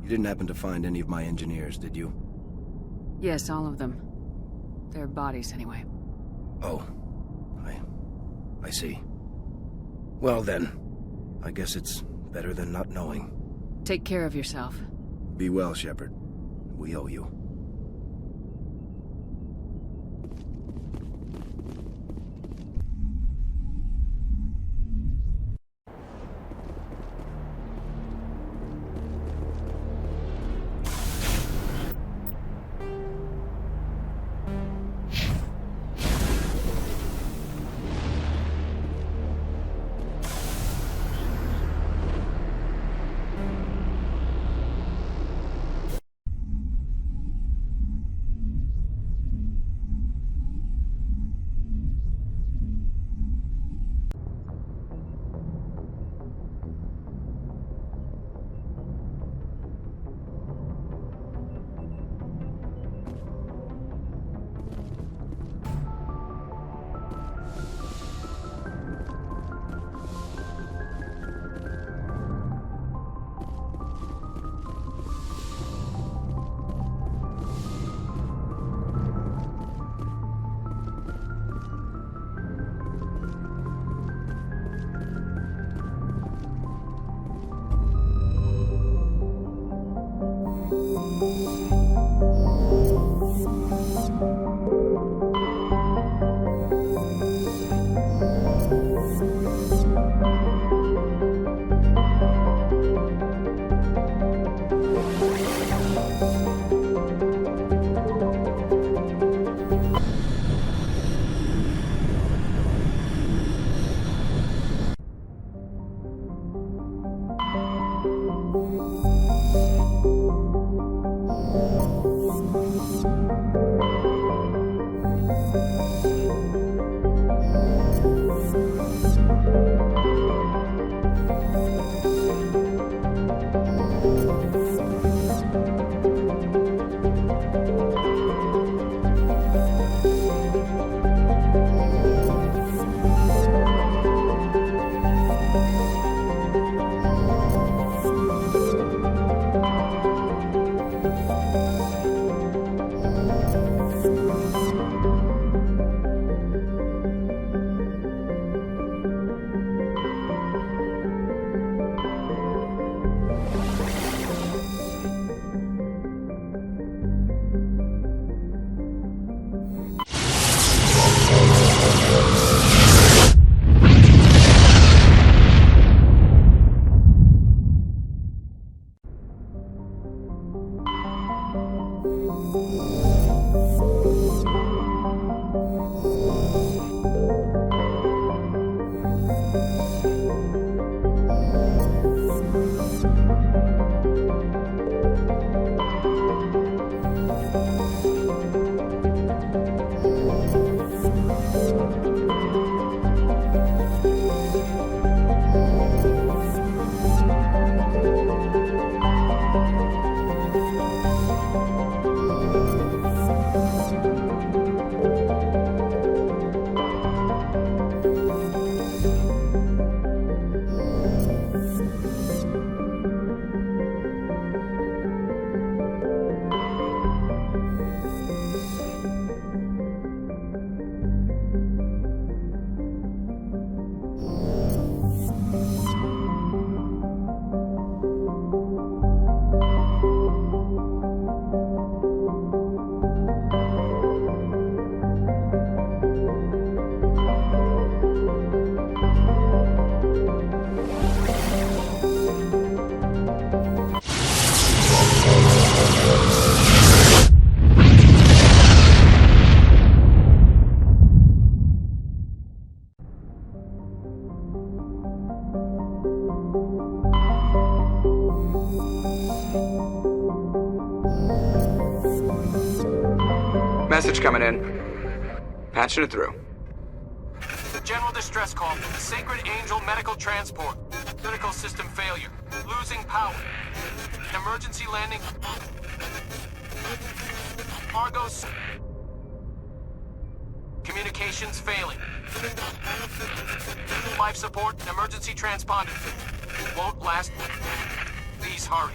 you didn't happen to find any of my engineers, did you? Yes, all of them. Their bodies, anyway. Oh, I see. Well then, I guess it's better than not knowing. Take care of yourself. Be well, Shepard. We owe you. Message coming in. Patching it through. General distress call. Sacred Angel medical transport. Critical system failure. Losing power. Emergency landing. Argos. Communications failing. Life support. Emergency transponder. Won't last. Please hurry.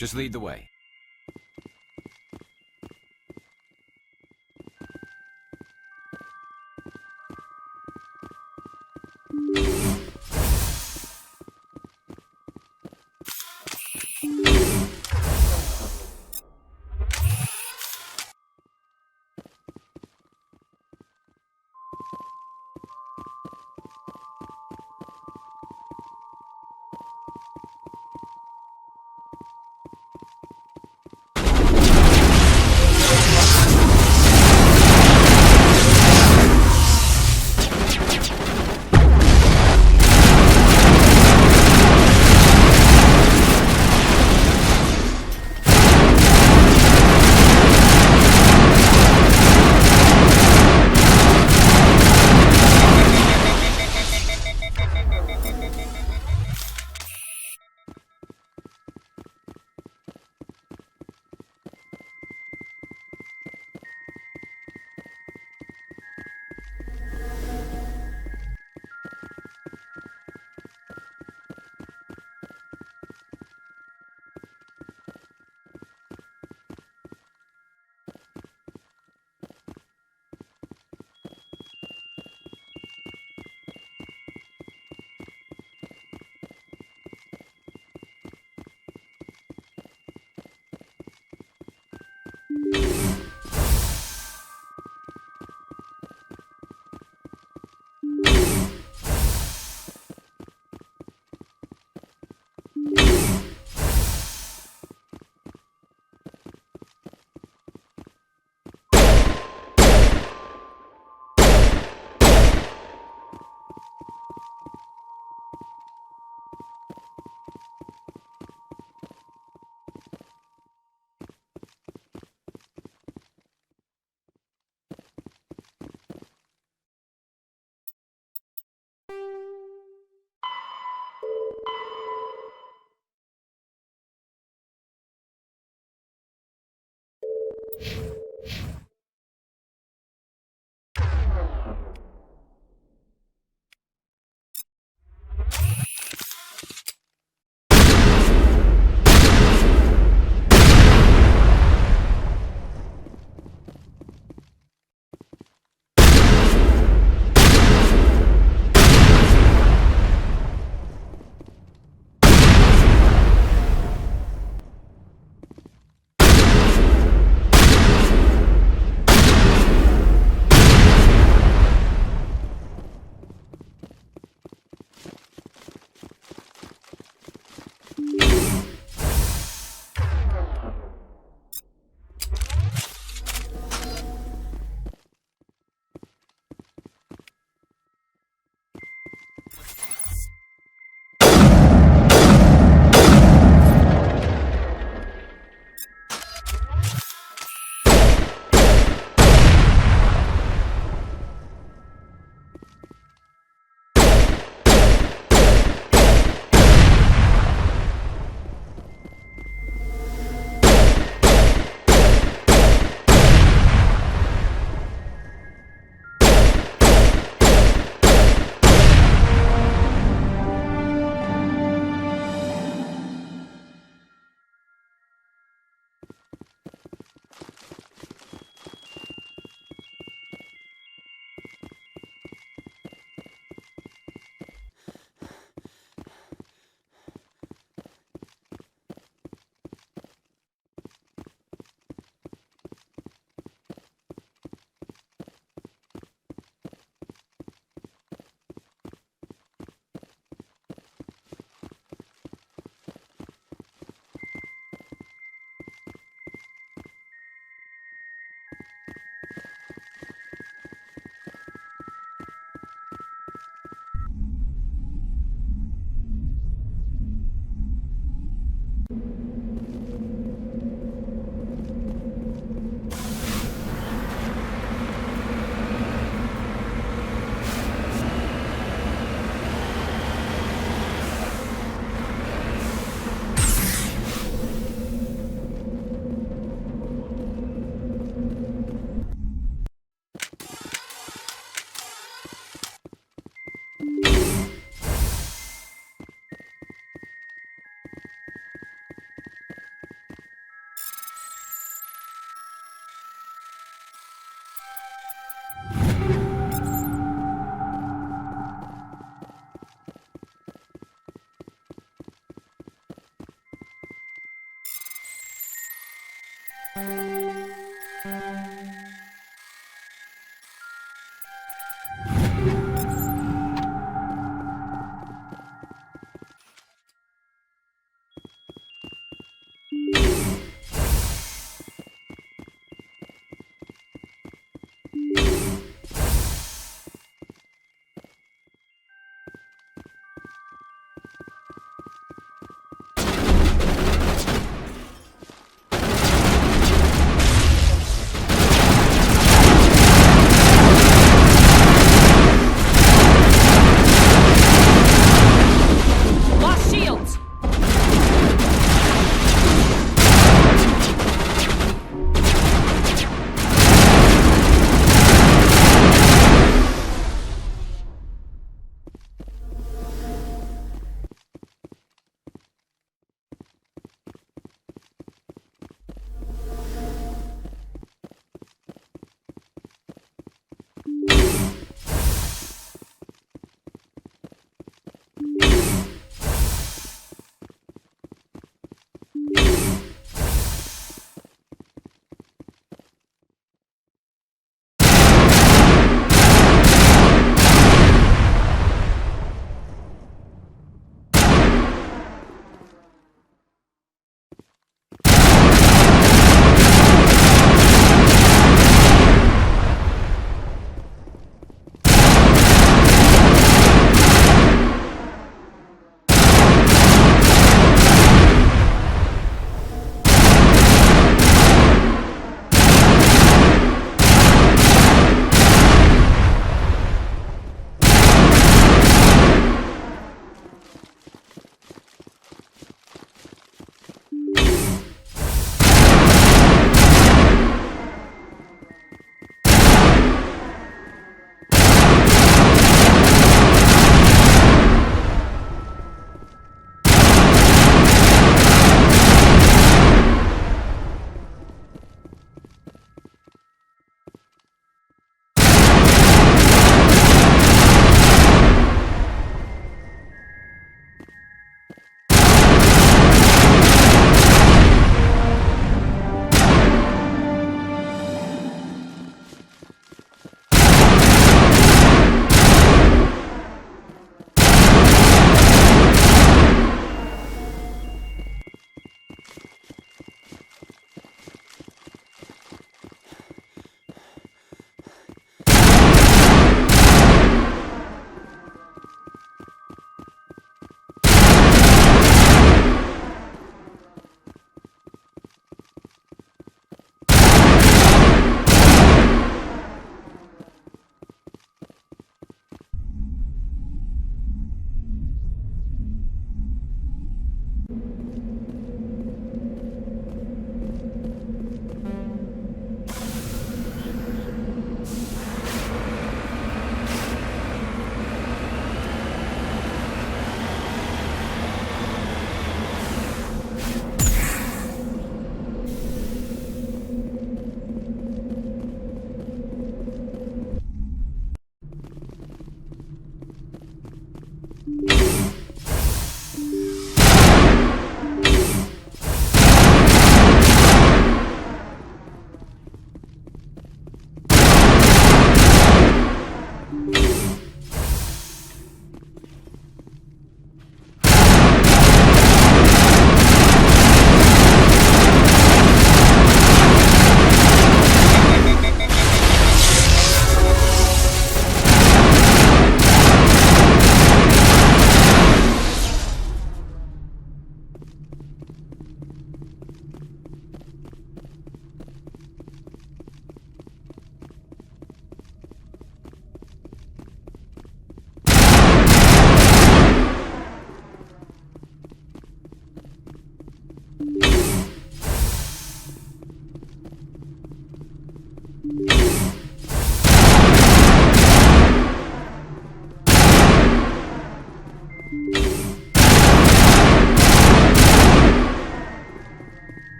Just lead the way.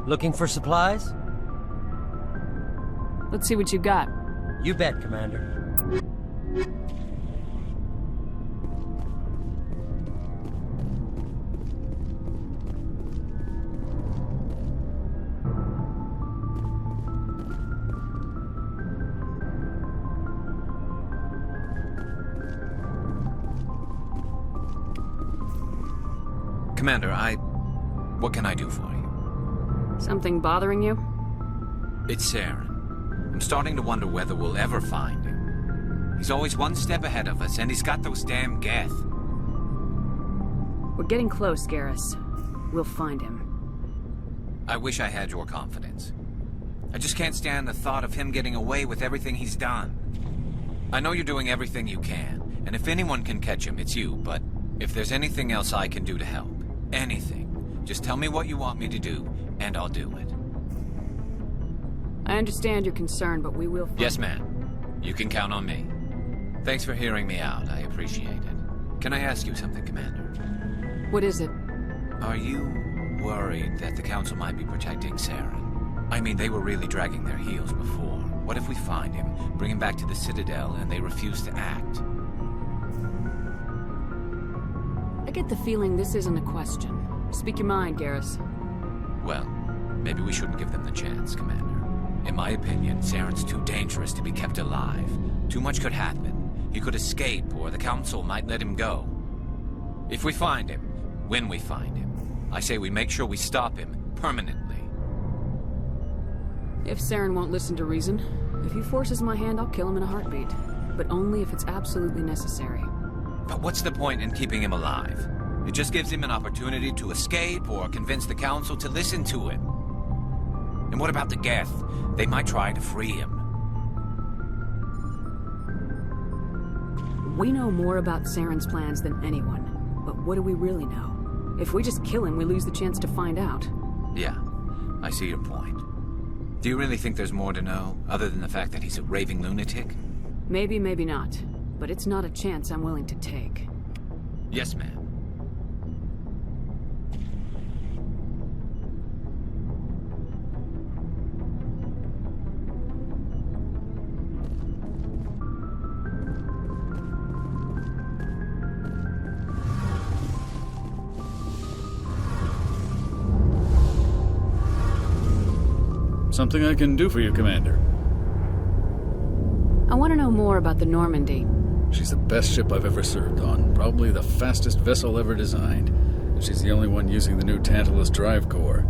Looking for supplies? Let's see what you got. You bet, Commander. Commander, what can I do for you? Something bothering you? It's Saren. I'm starting to wonder whether we'll ever find him. He's always one step ahead of us, and he's got those damn Geth. We're getting close, Garrus. We'll find him. I wish I had your confidence. I just can't stand the thought of him getting away with everything he's done. I know you're doing everything you can, and if anyone can catch him, it's you, but if there's anything else I can do to help, anything, just tell me what you want me to do, and I'll do it. I understand your concern, but we will find Yes, ma'am. You can count on me. Thanks for hearing me out. I appreciate it. Can I ask you something, Commander? What is it? Are you worried that the Council might be protecting Saren? I mean, they were really dragging their heels before. What if we find him, bring him back to the Citadel, and they refuse to act? I get the feeling this isn't a question. Speak your mind, Garrus. Well, maybe we shouldn't give them the chance, Commander. In my opinion, Saren's too dangerous to be kept alive. Too much could happen. He could escape, or the Council might let him go. If we find him, when we find him, I say we make sure we stop him permanently. If Saren won't listen to reason, if he forces my hand, I'll kill him in a heartbeat. But only if it's absolutely necessary. But what's the point in keeping him alive? It just gives him an opportunity to escape or convince the Council to listen to him. And what about the Geth? They might try to free him. We know more about Saren's plans than anyone. But what do we really know? If we just kill him, we lose the chance to find out. Yeah, I see your point. Do you really think there's more to know, other than the fact that he's a raving lunatic? Maybe, maybe not. But it's not a chance I'm willing to take. Yes, ma'am. Something I can do for you, Commander. I want to know more about the Normandy. She's the best ship I've ever served on. Probably the fastest vessel ever designed. And she's the only one using the new Tantalus drive core.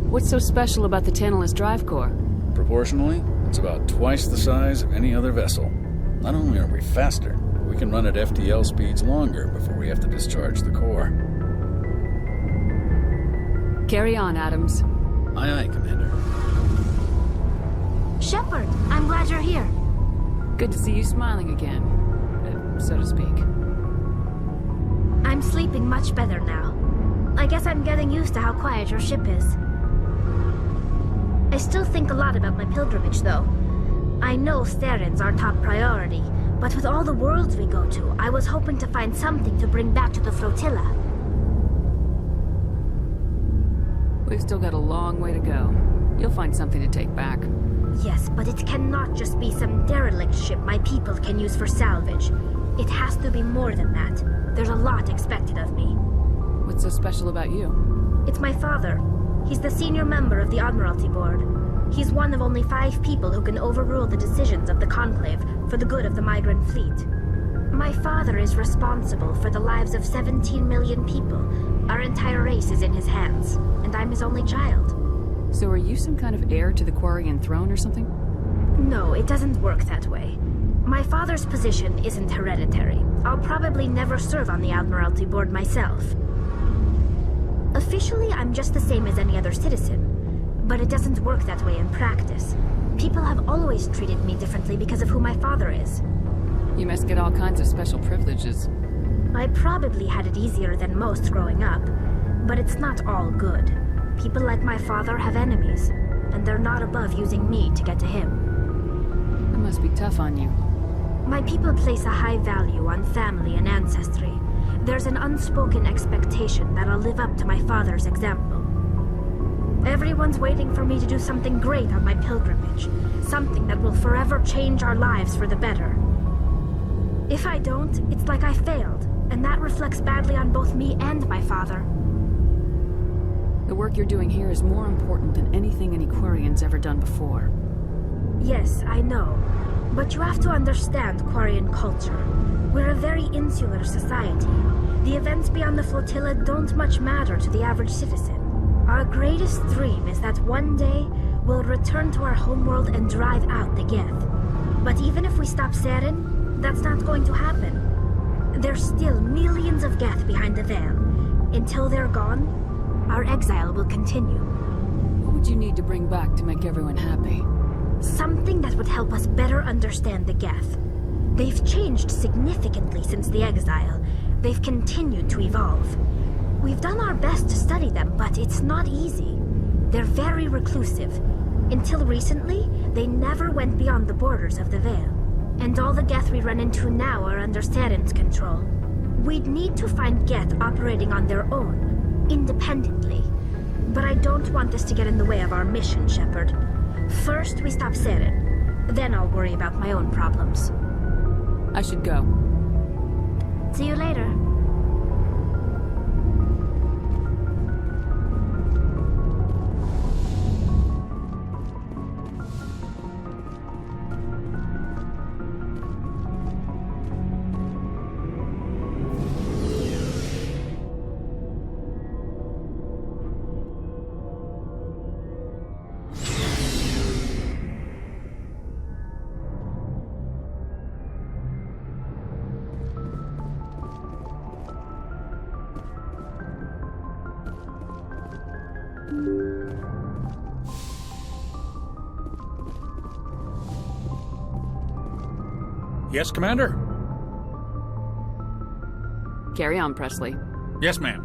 What's so special about the Tantalus drive core? Proportionally, it's about twice the size of any other vessel. Not only are we faster, but we can run at FTL speeds longer before we have to discharge the core. Carry on, Adams. Aye, aye, Commander. Shepard, I'm glad you're here. Good to see you smiling again, so to speak. I'm sleeping much better now. I guess I'm getting used to how quiet your ship is. I still think a lot about my pilgrimage, though. I know Steren's our top priority, but with all the worlds we go to, I was hoping to find something to bring back to the flotilla. We've still got a long way to go. You'll find something to take back. Yes, but it cannot just be some derelict ship my people can use for salvage. It has to be more than that. There's a lot expected of me. What's so special about you? It's my father. He's the senior member of the Admiralty Board. He's one of only 5 people who can overrule the decisions of the Conclave for the good of the migrant fleet. My father is responsible for the lives of 17 million people. Our entire race is in his hands, and I'm his only child. So are you some kind of heir to the Quarian throne or something? No, it doesn't work that way. My father's position isn't hereditary. I'll probably never serve on the Admiralty Board myself. Officially, I'm just the same as any other citizen. But it doesn't work that way in practice. People have always treated me differently because of who my father is. You must get all kinds of special privileges. I probably had it easier than most growing up, but it's not all good. People like my father have enemies, and they're not above using me to get to him. It must be tough on you. My people place a high value on family and ancestry. There's an unspoken expectation that I'll live up to my father's example. Everyone's waiting for me to do something great on my pilgrimage, something that will forever change our lives for the better. If I don't, it's like I failed, and that reflects badly on both me and my father. The work you're doing here is more important than anything any Quarian's ever done before. Yes, I know. But you have to understand Quarian culture. We're a very insular society. The events beyond the flotilla don't much matter to the average citizen. Our greatest dream is that one day we'll return to our homeworld and drive out the Geth. But even if we stop Seren, that's not going to happen. There's still millions of Geth behind the veil. Until they're gone, our exile will continue. What would you need to bring back to make everyone happy? Something that would help us better understand the Geth. They've changed significantly since the exile. They've continued to evolve. We've done our best to study them, but it's not easy. They're very reclusive. Until recently, they never went beyond the borders of the Veil. And all the Geth we run into now are under Seren's control. We'd need to find Geth operating on their own, independently. But I don't want this to get in the way of our mission, Shepard. First, we stop Seren. Then I'll worry about my own problems. I should go. See you later. Yes, Commander? Carry on, Presley. Yes, ma'am.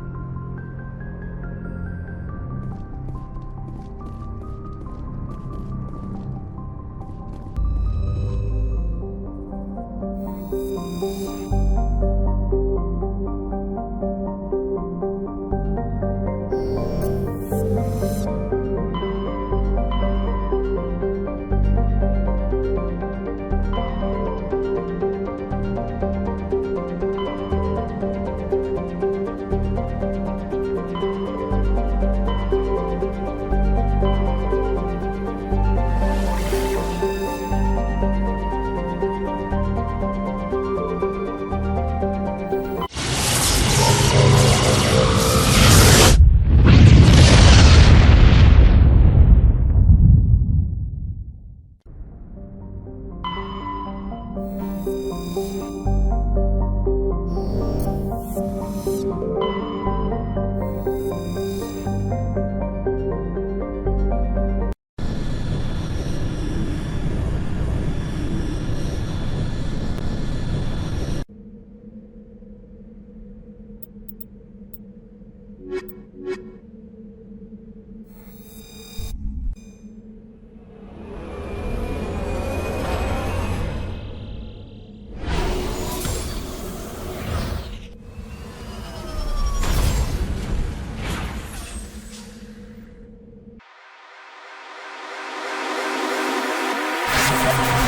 Shepard.